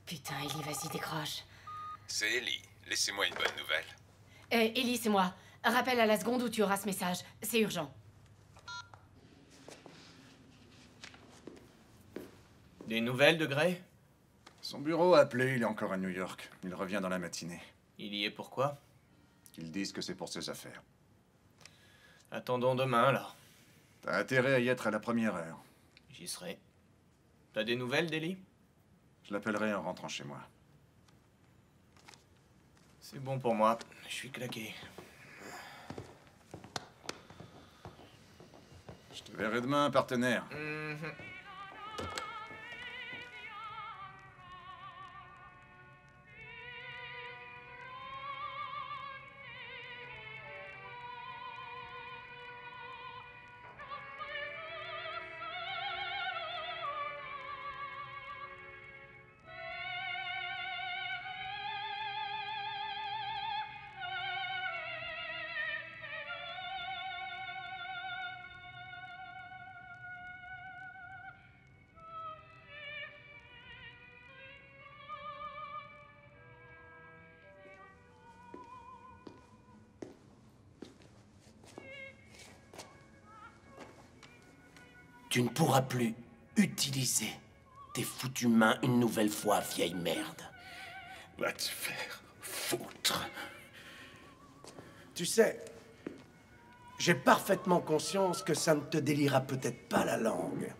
Putain, Ellie, vas-y, décroche. C'est Ellie. Laissez-moi une bonne nouvelle. Ellie, c'est moi. Rappelle à la seconde où tu auras ce message. C'est urgent. Des nouvelles de Gray? Son bureau a appelé, il est encore à New York. Il revient dans la matinée. Il y est pourquoi? Qu'ils disent que c'est pour ses affaires. Attendons demain, alors. T'as intérêt à y être à la première heure. J'y serai. T'as des nouvelles d'Ellie? Je l'appellerai en rentrant chez moi. C'est bon pour moi. Je suis claqué. Je te verrai demain, partenaire. Tu ne pourras plus utiliser tes foutues mains une nouvelle fois, vieille merde. Va te faire foutre. Tu sais, j'ai parfaitement conscience que ça ne te délira peut-être pas la langue.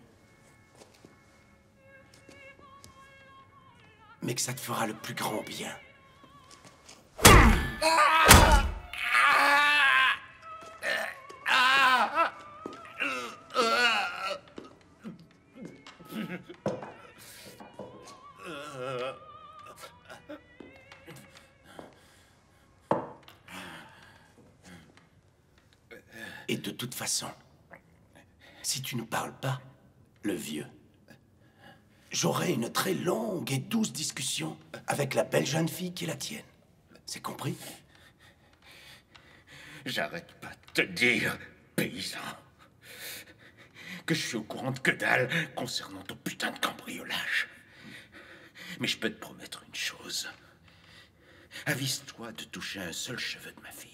Mais que ça te fera le plus grand bien. Et de toute façon, si tu ne parles pas, le vieux, j'aurai une très longue et douce discussion avec la belle jeune fille qui est la tienne. C'est compris? J'arrête pas de te dire, paysan, que je suis au courant de que dalle concernant ton putain de cambriolage. Mais je peux te promettre une chose. Avise-toi de toucher un seul cheveu de ma fille.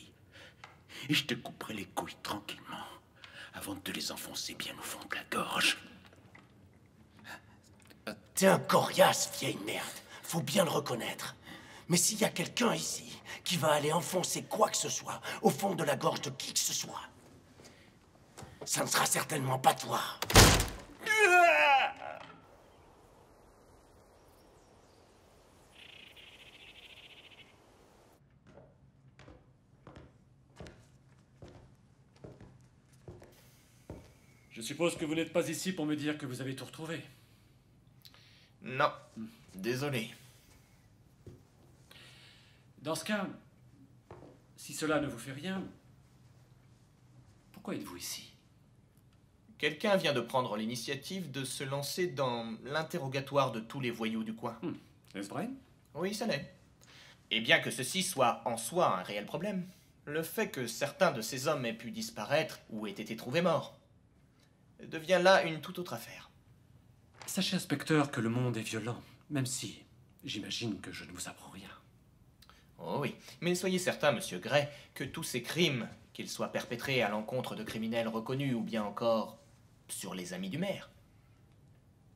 Et je te couperai les couilles tranquillement, avant de te les enfoncer bien au fond de la gorge. T'es un coriace, vieille merde. Faut bien le reconnaître. Mais s'il y a quelqu'un ici qui va aller enfoncer quoi que ce soit au fond de la gorge de qui que ce soit, ça ne sera certainement pas toi. Je suppose que vous n'êtes pas ici pour me dire que vous avez tout retrouvé. Non, désolé. Dans ce cas, si cela ne vous fait rien, pourquoi êtes-vous ici? Quelqu'un vient de prendre l'initiative de se lancer dans l'interrogatoire de tous les voyous du coin. Est-ce vrai? Oui, ça l'est. Et bien que ceci soit en soi un réel problème, le fait que certains de ces hommes aient pu disparaître ou aient été trouvés morts devient là une toute autre affaire. Sachez, inspecteur, que le monde est violent, même si j'imagine que je ne vous apprends rien. Oh oui, mais soyez certain, monsieur Gray, que tous ces crimes, qu'ils soient perpétrés à l'encontre de criminels reconnus ou bien encore sur les amis du maire,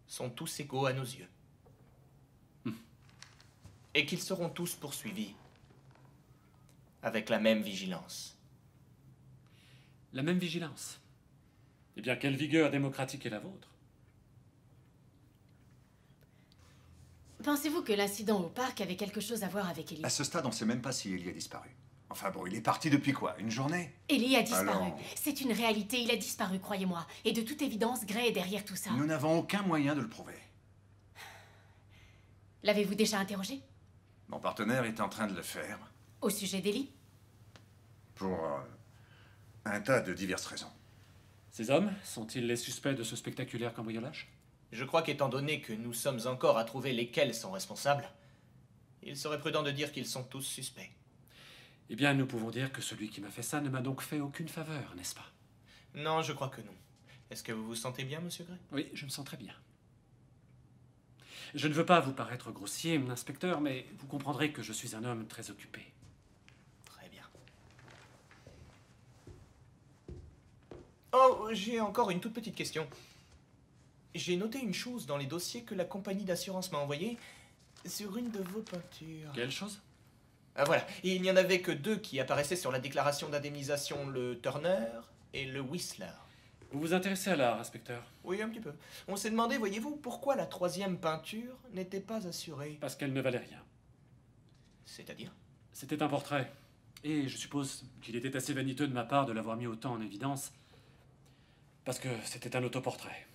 sont tous égaux à nos yeux. Et qu'ils seront tous poursuivis avec la même vigilance. La même vigilance? Eh bien, quelle vigueur démocratique est la vôtre? Pensez-vous que l'incident au parc avait quelque chose à voir avec Ellie? À ce stade, on ne sait même pas si Ellie a disparu. Enfin bon, il est parti depuis quoi? Une journée? Ellie a disparu. Alors... C'est une réalité, il a disparu, croyez-moi. Et de toute évidence, Gray est derrière tout ça. Nous n'avons aucun moyen de le prouver. L'avez-vous déjà interrogé? Mon partenaire est en train de le faire. Au sujet d'Ellie? Pour un tas de diverses raisons. Ces hommes sont-ils les suspects de ce spectaculaire cambriolage? Je crois qu'étant donné que nous sommes encore à trouver lesquels sont responsables, il serait prudent de dire qu'ils sont tous suspects. Eh bien, nous pouvons dire que celui qui m'a fait ça ne m'a donc fait aucune faveur, n'est-ce pas? Non, je crois que non. Est-ce que vous vous sentez bien, monsieur Gray? Oui, je me sens très bien. Je ne veux pas vous paraître grossier, mon inspecteur, mais vous comprendrez que je suis un homme très occupé. Très bien. Oh, j'ai encore une toute petite question. J'ai noté une chose dans les dossiers que la compagnie d'assurance m'a envoyés sur une de vos peintures. Quelle chose? Ah voilà, et il n'y en avait que deux qui apparaissaient sur la déclaration d'indemnisation, le Turner et le Whistler. Vous vous intéressez à l'art, inspecteur? Oui, un petit peu. On s'est demandé, voyez-vous, pourquoi la troisième peinture n'était pas assurée. Parce qu'elle ne valait rien. C'est-à-dire? C'était un portrait. Et je suppose qu'il était assez vaniteux de ma part de l'avoir mis autant en évidence. Parce que c'était un autoportrait.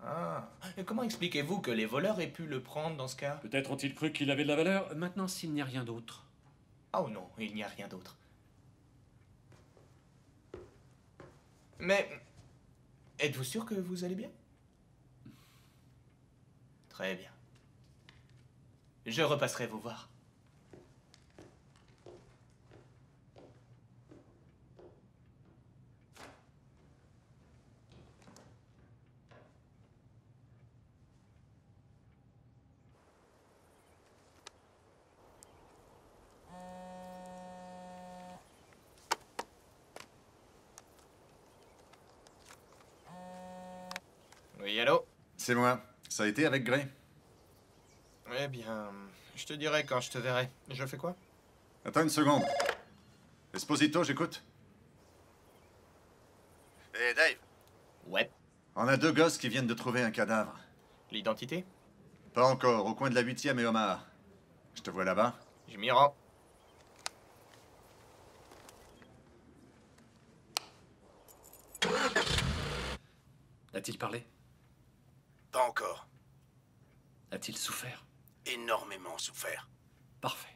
Ah, et comment expliquez-vous que les voleurs aient pu le prendre dans ce cas? Peut-être ont-ils cru qu'il avait de la valeur. Maintenant, s'il n'y a rien d'autre. Oh non, il n'y a rien d'autre. Mais... êtes-vous sûr que vous allez bien? Très bien. Je repasserai vous voir. Oui, allô? C'est moi. Ça a été avec Gray? Eh bien, je te dirai quand je te verrai. Je fais quoi? Attends une seconde. Esposito, j'écoute. Hé, Dave. Ouais. On a deux gosses qui viennent de trouver un cadavre. L'identité? Pas encore, au coin de la 8e et Omaha. Je te vois là-bas. Je m'y rends. A-t-il parlé? Pas encore. A-t-il souffert? Énormément souffert. Parfait.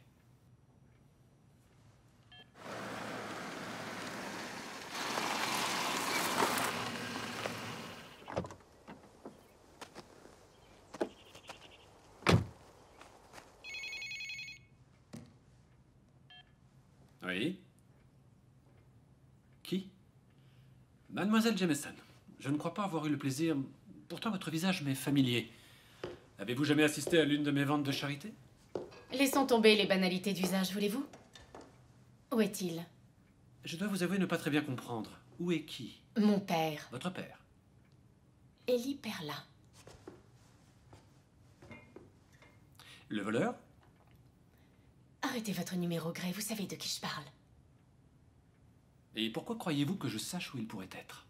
Oui? Qui? Mademoiselle Jameson. Je ne crois pas avoir eu le plaisir... Pourtant, votre visage m'est familier. Avez-vous jamais assisté à l'une de mes ventes de charité? Laissons tomber les banalités d'usage, voulez-vous? Où est-il? Je dois vous avouer ne pas très bien comprendre. Où est qui? Mon père. Votre père? Ellie Perla. Le voleur? Arrêtez votre numéro, Gray, vous savez de qui je parle. Et pourquoi croyez-vous que je sache où il pourrait être?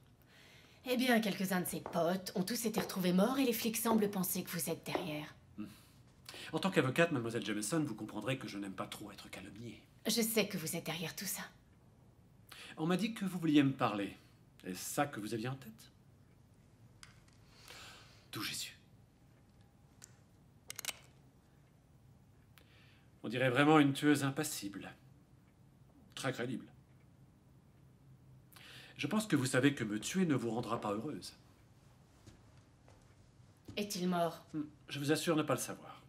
Eh bien, quelques-uns de ses potes ont tous été retrouvés morts et les flics semblent penser que vous êtes derrière. En tant qu'avocate, mademoiselle Jameson, vous comprendrez que je n'aime pas trop être calomniée. Je sais que vous êtes derrière tout ça. On m'a dit que vous vouliez me parler. Est-ce ça que vous aviez en tête? Tout Jésus. On dirait vraiment une tueuse impassible. Très crédible. Je pense que vous savez que me tuer ne vous rendra pas heureuse. Est-il mort? Je vous assure ne pas le savoir.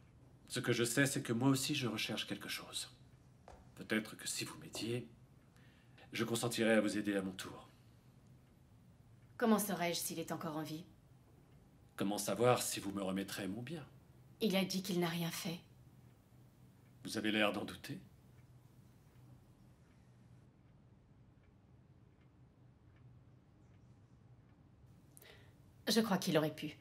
Ce que je sais, c'est que moi aussi je recherche quelque chose. Peut-être que si vous m'aidiez, je consentirais à vous aider à mon tour. Comment saurais-je s'il est encore en vie? Comment savoir si vous me remettrez mon bien? Il a dit qu'il n'a rien fait. Vous avez l'air d'en douter. Je crois qu'il aurait pu.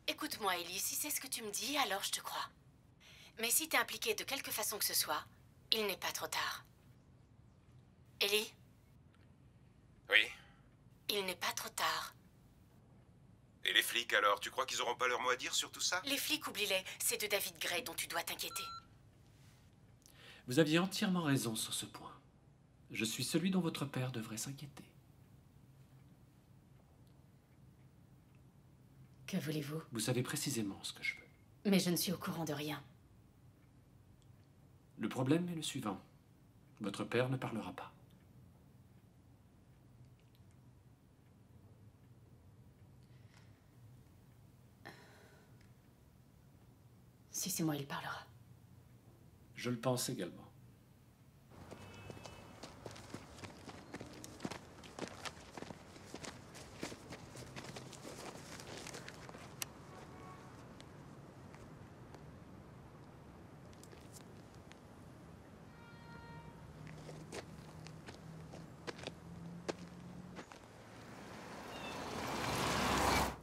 Écoute-moi, Ellie, si c'est ce que tu me dis, alors je te crois. Mais si t'es impliquée de quelque façon que ce soit, il n'est pas trop tard. Ellie? Oui. Il n'est pas trop tard. Et les flics alors, tu crois qu'ils auront pas leur mot à dire sur tout ça? Les flics, oublie-les. C'est de David Gray dont tu dois t'inquiéter. Vous aviez entièrement raison sur ce point. Je suis celui dont votre père devrait s'inquiéter. Que voulez-vous? Vous savez précisément ce que je veux. Mais je ne suis au courant de rien. Le problème est le suivant. Votre père ne parlera pas. Si c'est moi, il parlera. Je le pense également.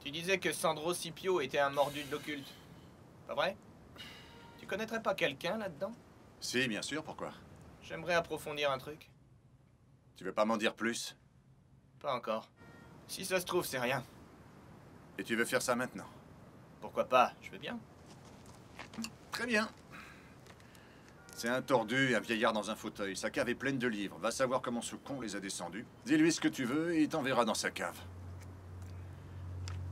Tu disais que Sandro Scipio était un mordu de l'occulte. Pas vrai? Tu connaîtrais pas quelqu'un là-dedans? Si, bien sûr, pourquoi? J'aimerais approfondir un truc. Tu veux pas m'en dire plus? Pas encore. Si ça se trouve, c'est rien. Et tu veux faire ça maintenant? Pourquoi pas? Je veux bien. Très bien. C'est un tordu et un vieillard dans un fauteuil. Sa cave est pleine de livres. Va savoir comment ce con les a descendus. Dis-lui ce que tu veux et il t'enverra dans sa cave.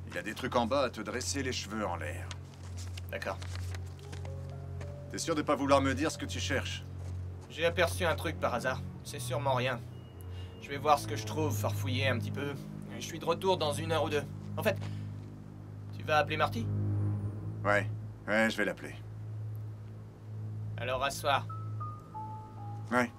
Il a des trucs en bas à te dresser les cheveux en l'air. D'accord. T'es sûr de pas vouloir me dire ce que tu cherches? J'ai aperçu un truc par hasard. C'est sûrement rien. Je vais voir ce que je trouve, farfouiller un petit peu. Je suis de retour dans 1 heure ou 2. En fait, tu vas appeler Marty? Ouais, je vais l'appeler. Alors à ce soir. Ouais.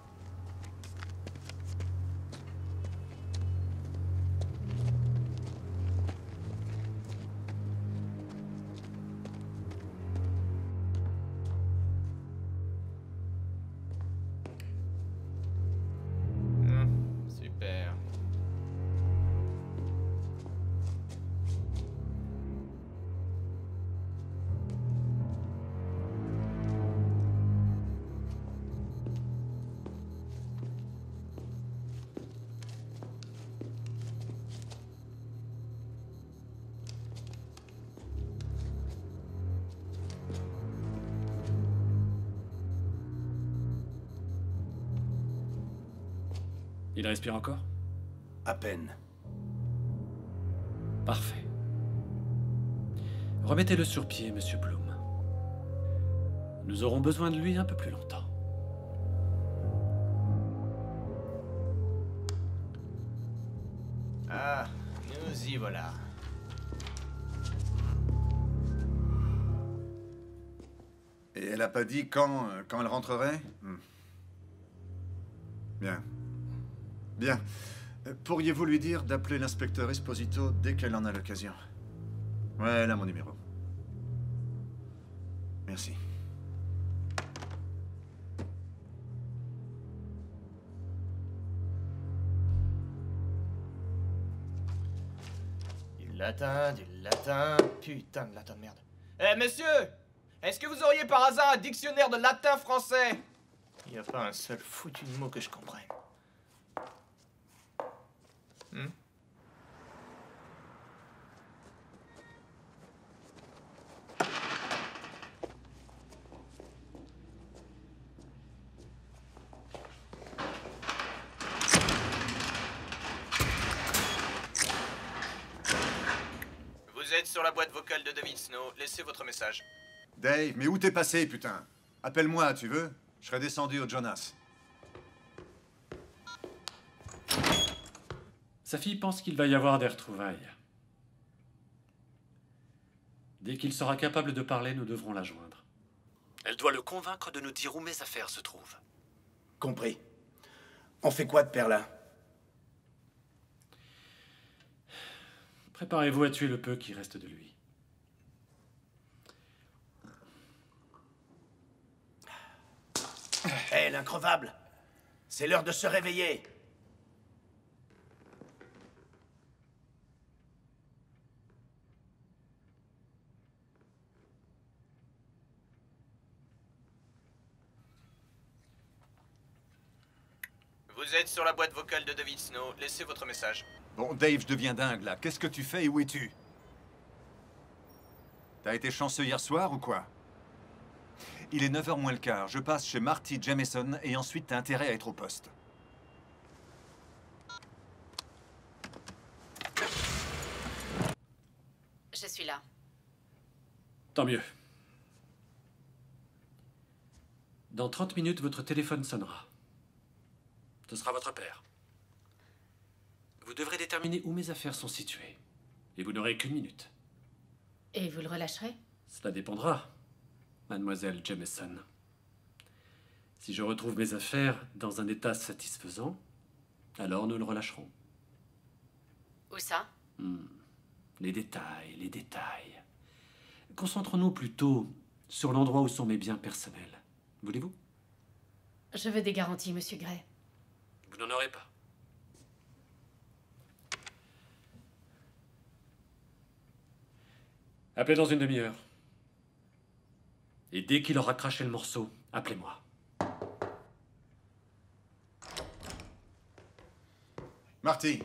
Super. Il respire encore? À peine. Parfait. Remettez-le sur pied, monsieur Bloom. Nous aurons besoin de lui un peu plus longtemps. Ah, nous y voilà. Et elle a pas dit quand elle rentrerait? Bien. Bien. Pourriez-vous lui dire d'appeler l'inspecteur Esposito dès qu'elle en a l'occasion? Ouais, elle a mon numéro. Merci. Il latin, putain de latin de merde. Eh, monsieur! Est-ce que vous auriez par hasard un dictionnaire de latin français? Y a pas un seul foutu mot que je comprenne. Vous êtes sur la boîte vocale de David Snow. Laissez votre message. Dave, mais où t'es passé, putain? Appelle-moi, tu veux? Je serai descendu au Jonas. Sa fille pense qu'il va y avoir des retrouvailles. Dès qu'il sera capable de parler, nous devrons la joindre. Elle doit le convaincre de nous dire où mes affaires se trouvent. Compris. On fait quoi de Perlin? Préparez-vous à tuer le peu qui reste de lui. Hé, l'increvable! C'est l'heure de se réveiller! Vous êtes sur la boîte vocale de David Snow. Laissez votre message. Bon, Dave, je deviens dingue, là. Qu'est-ce que tu fais et où es-tu? T'as été chanceux hier soir ou quoi? Il est 9h moins le quart. Je passe chez Marty Jameson et ensuite t'as intérêt à être au poste. Je suis là. Tant mieux. Dans 30 minutes, votre téléphone sonnera. Ce sera votre père. Vous devrez déterminer où mes affaires sont situées. Et vous n'aurez qu'une minute. Et vous le relâcherez? Cela dépendra, mademoiselle Jameson. Si je retrouve mes affaires dans un état satisfaisant, alors nous le relâcherons. Où ça? Les détails, les détails. Concentrons-nous plutôt sur l'endroit où sont mes biens personnels. Voulez-vous? Je veux des garanties, monsieur Gray. Vous n'en aurez pas. Appelez dans une demi-heure. Et dès qu'il aura craché le morceau, appelez-moi. Marty,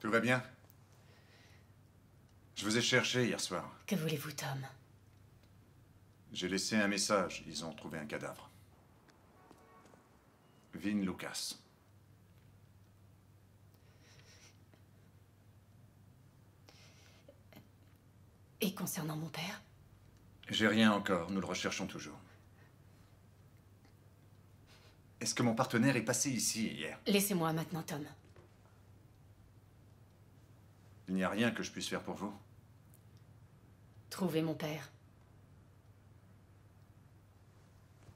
tout va bien? Je vous ai cherché hier soir. Que voulez-vous, Tom? J'ai laissé un message. Ils ont trouvé un cadavre. Vin Lucas. Et concernant mon père? J'ai rien encore. Nous le recherchons toujours. Est-ce que mon partenaire est passé ici hier? Laissez-moi maintenant, Tom. Il n'y a rien que je puisse faire pour vous? Trouvez mon père.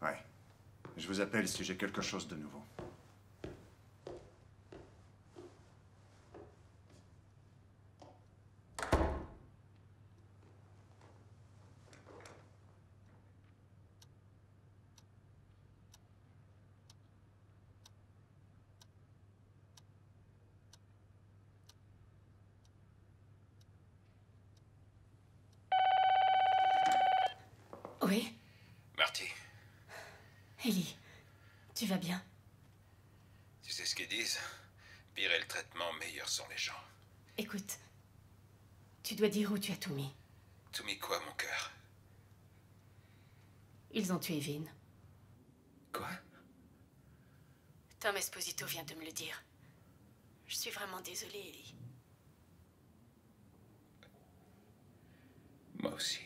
Ouais. Je vous appelle si j'ai quelque chose de nouveau. Oui? Marty, Ellie, tu vas bien? tu sais ce qu'ils disent? Pire est le traitement, meilleurs sont les gens. Écoute, tu dois dire où tu as tout mis. Tout mis quoi, mon cœur? Ils ont tué Vin. Quoi? Tom Esposito vient de me le dire. Je suis vraiment désolée, Ellie. Moi aussi.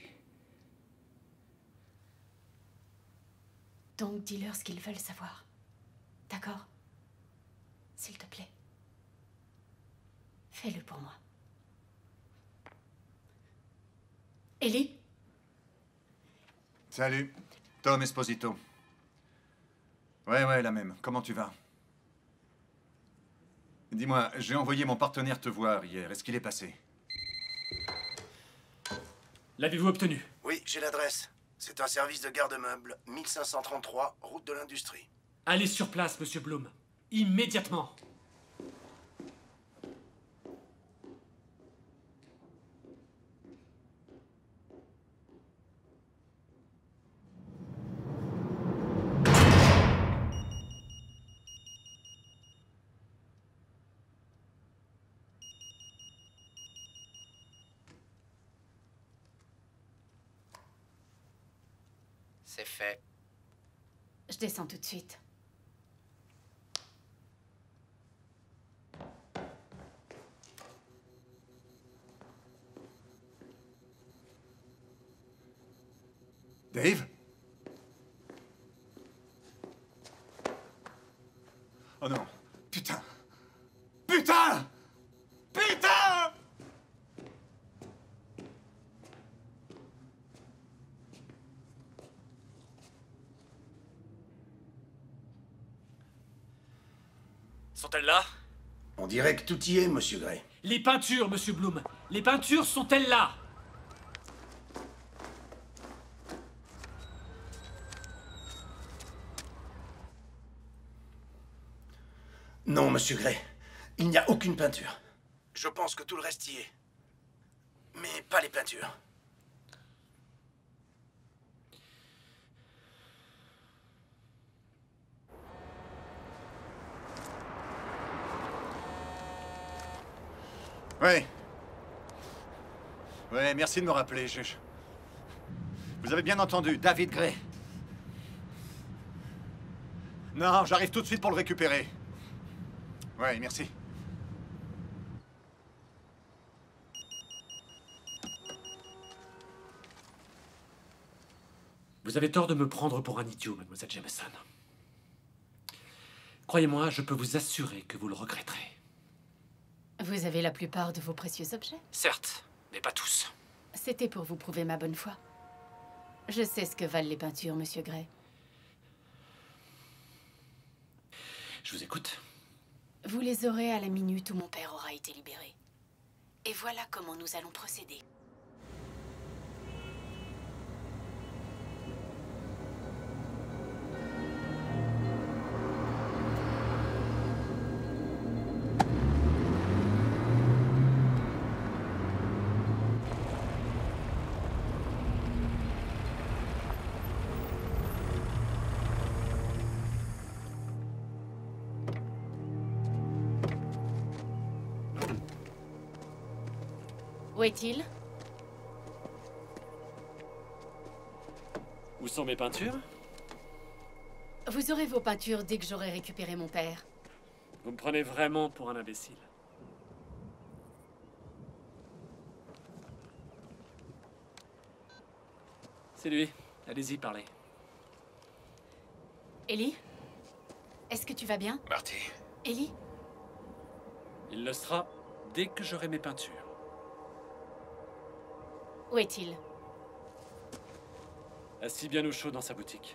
Donc dis-leur ce qu'ils veulent savoir. D'accord? S'il te plaît. Fais-le pour moi. Ellie? Salut. Tom Esposito. Ouais, la même. Comment tu vas? Dis-moi, j'ai envoyé mon partenaire te voir hier. Est-ce qu'il est passé? L'avez-vous obtenu? Oui, j'ai l'adresse. C'est un service de garde-meubles, 1533, route de l'Industrie. Allez sur place, monsieur Bloom. Immédiatement. C'est fait. Je descends tout de suite. Dave? Oh non. Putain. Putain! Putain! Sont-elles là? On dirait que tout y est, monsieur Gray. Les peintures, monsieur Bloom. Les peintures sont-elles là? Non, monsieur Gray. Il n'y a aucune peinture. Je pense que tout le reste y est. Mais pas les peintures. Ouais. Ouais, merci de me rappeler. Vous avez bien entendu, David Gray. Non, j'arrive tout de suite pour le récupérer. Ouais, merci. Vous avez tort de me prendre pour un idiot, mademoiselle Jameson. Croyez-moi, je peux vous assurer que vous le regretterez. Vous avez la plupart de vos précieux objets? Certes, mais pas tous. C'était pour vous prouver ma bonne foi. Je sais ce que valent les peintures, monsieur Gray. Je vous écoute. Vous les aurez à la minute où mon père aura été libéré. Et voilà comment nous allons procéder. Où est-il? Où sont mes peintures? Vous aurez vos peintures dès que j'aurai récupéré mon père. Vous me prenez vraiment pour un imbécile. C'est lui. Allez-y, parlez. Ellie? Est-ce que tu vas bien? Marty. Ellie? Il le sera dès que j'aurai mes peintures. Où est-il? Assis bien au chaud dans sa boutique.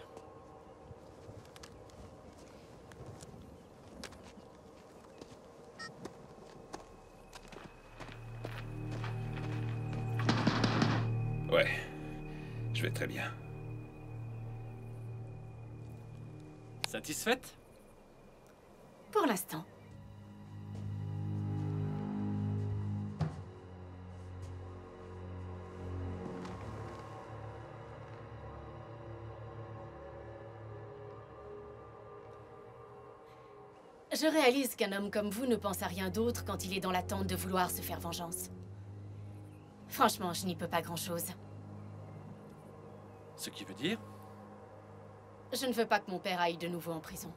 Ouais, je vais très bien. Satisfaite? Pour l'instant. Je réalise qu'un homme comme vous ne pense à rien d'autre quand il est dans l'attente de vouloir se faire vengeance. Franchement, je n'y peux pas grand-chose. Ce qui veut dire? Je ne veux pas que mon père aille de nouveau en prison.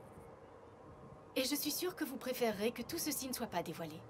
Et je suis sûre que vous préférerez que tout ceci ne soit pas dévoilé.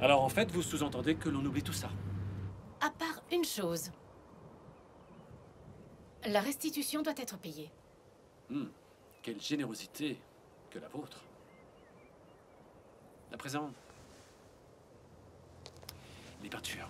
Alors en fait, vous sous-entendez que l'on oublie tout ça? À part une chose. La restitution doit être payée. Quelle générosité que la vôtre. À présent, les peintures.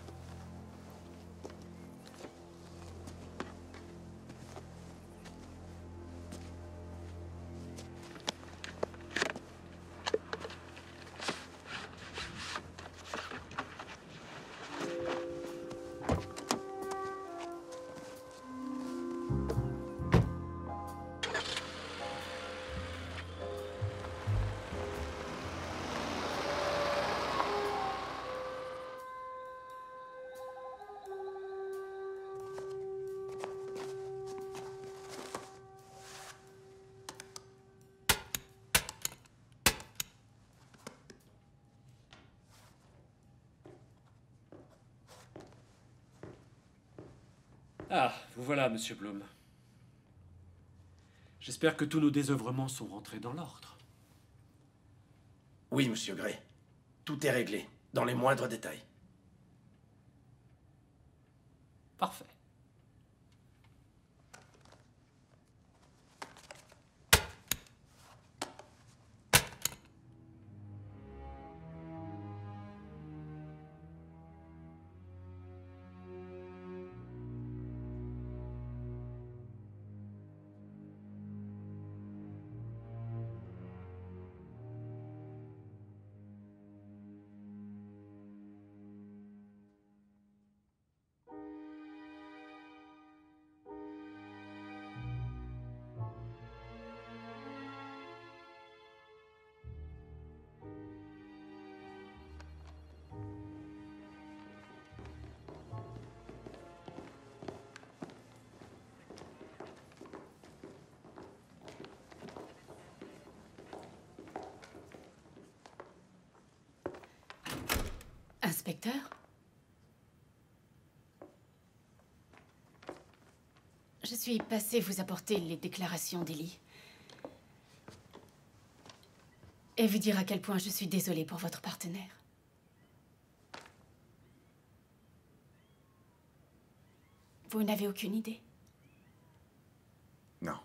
Ah, vous voilà, monsieur Bloom. J'espère que tous nos désœuvrements sont rentrés dans l'ordre. Oui, monsieur Gray. Tout est réglé, dans les moindres détails. Parfait. Inspecteur? Je suis passée vous apporter les déclarations d'Ellie. Et vous dire à quel point je suis désolée pour votre partenaire. Vous n'avez aucune idée? Non.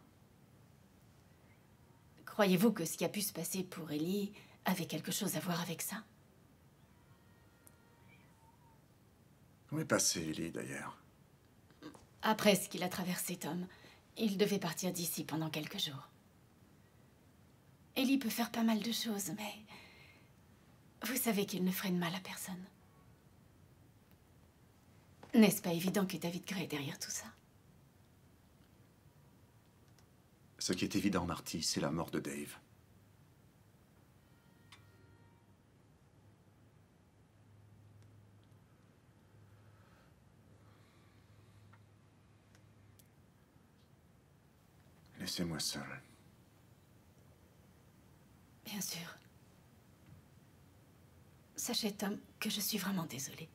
Croyez-vous que ce qui a pu se passer pour Ellie avait quelque chose à voir avec ça? Où est passé Ellie, d'ailleurs? Après ce qu'il a traversé, Tom, il devait partir d'ici pendant quelques jours. Ellie peut faire pas mal de choses, mais... vous savez qu'il ne ferait de mal à personne. N'est-ce pas évident que David Gray est derrière tout ça? Ce qui est évident, Marty, c'est la mort de Dave. Laissez-moi seul. Bien sûr. Sachez, Tom, que je suis vraiment désolée.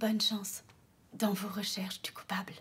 Bonne chance dans vos recherches du coupable.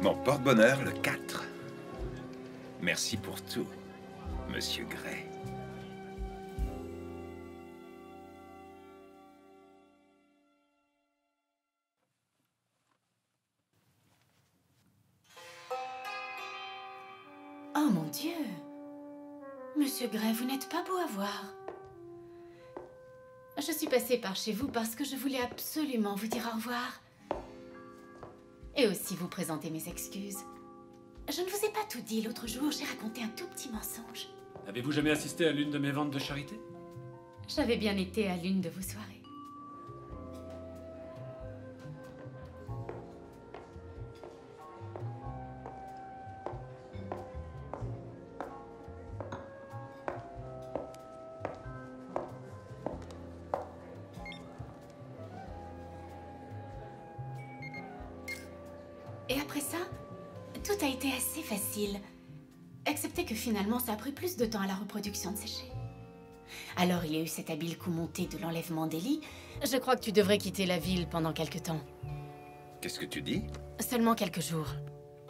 Mon porte-bonheur, le 4. Merci pour tout, monsieur Gray. Oh mon Dieu! Monsieur Gray, vous n'êtes pas beau à voir. Je suis passée par chez vous parce que je voulais absolument vous dire au revoir. Et aussi vous présenter mes excuses. Je ne vous ai pas tout dit l'autre jour, j'ai raconté un tout petit mensonge. Avez-vous jamais assisté à l'une de mes ventes de charité? J'avais bien été à l'une de vos soirées. Et après ça, tout a été assez facile. Excepté que finalement, ça a pris plus de temps à la reproduction de sécher. Alors, il y a eu cet habile coup monté de l'enlèvement d'Ellie. Je crois que tu devrais quitter la ville pendant quelque temps. Qu'est-ce que tu dis? Seulement quelques jours.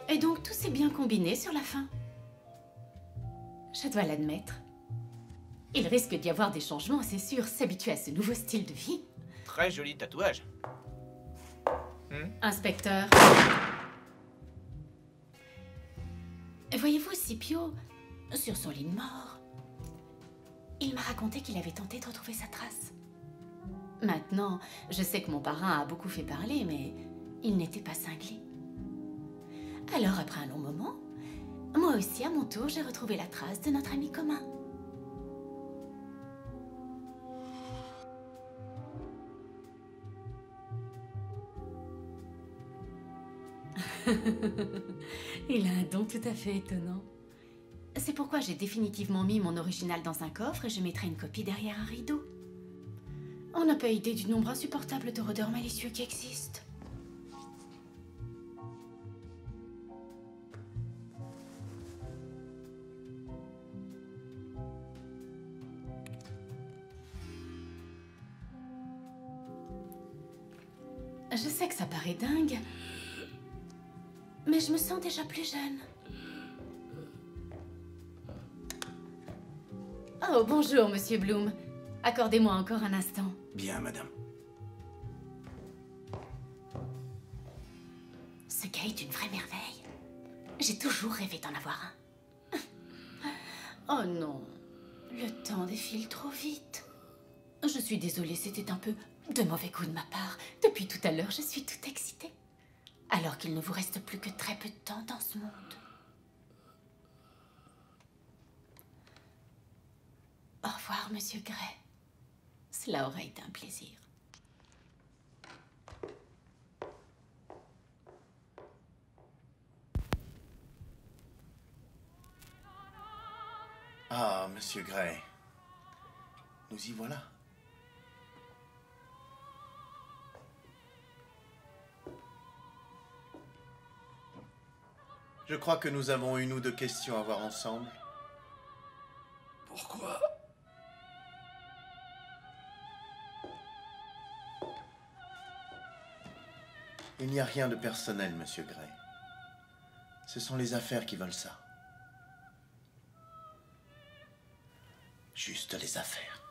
Et donc, tout s'est bien combiné sur la fin. Je dois l'admettre. Il risque d'y avoir des changements, c'est sûr, s'habituer à ce nouveau style de vie. Très joli tatouage. Inspecteur. Voyez-vous, Scipio, sur son lit de mort, il m'a raconté qu'il avait tenté de retrouver sa trace. Maintenant, je sais que mon parrain a beaucoup fait parler, mais il n'était pas cinglé. Alors, après un long moment, moi aussi, à mon tour, j'ai retrouvé la trace de notre ami commun. Il a un don tout à fait étonnant. C'est pourquoi j'ai définitivement mis mon original dans un coffre et je mettrai une copie derrière un rideau. On n'a pas idée du nombre insupportable de rôdeurs malicieux qui existent. Je sais que ça paraît dingue, mais je me sens déjà plus jeune. Oh, bonjour, Monsieur Bloom. Accordez-moi encore un instant. Bien, madame. Ce gars est une vraie merveille. J'ai toujours rêvé d'en avoir un. Oh non, le temps défile trop vite. Je suis désolée, c'était un peu de mauvais goût de ma part. Depuis tout à l'heure, je suis toute excitée. Alors qu'il ne vous reste plus que très peu de temps dans ce monde. Au revoir, Monsieur Gray. Cela aurait été un plaisir. Ah, Monsieur Gray. Nous y voilà. Je crois que nous avons une ou deux questions à voir ensemble. Pourquoi? Il n'y a rien de personnel, Monsieur Gray. Ce sont les affaires qui veulent ça. Juste les affaires.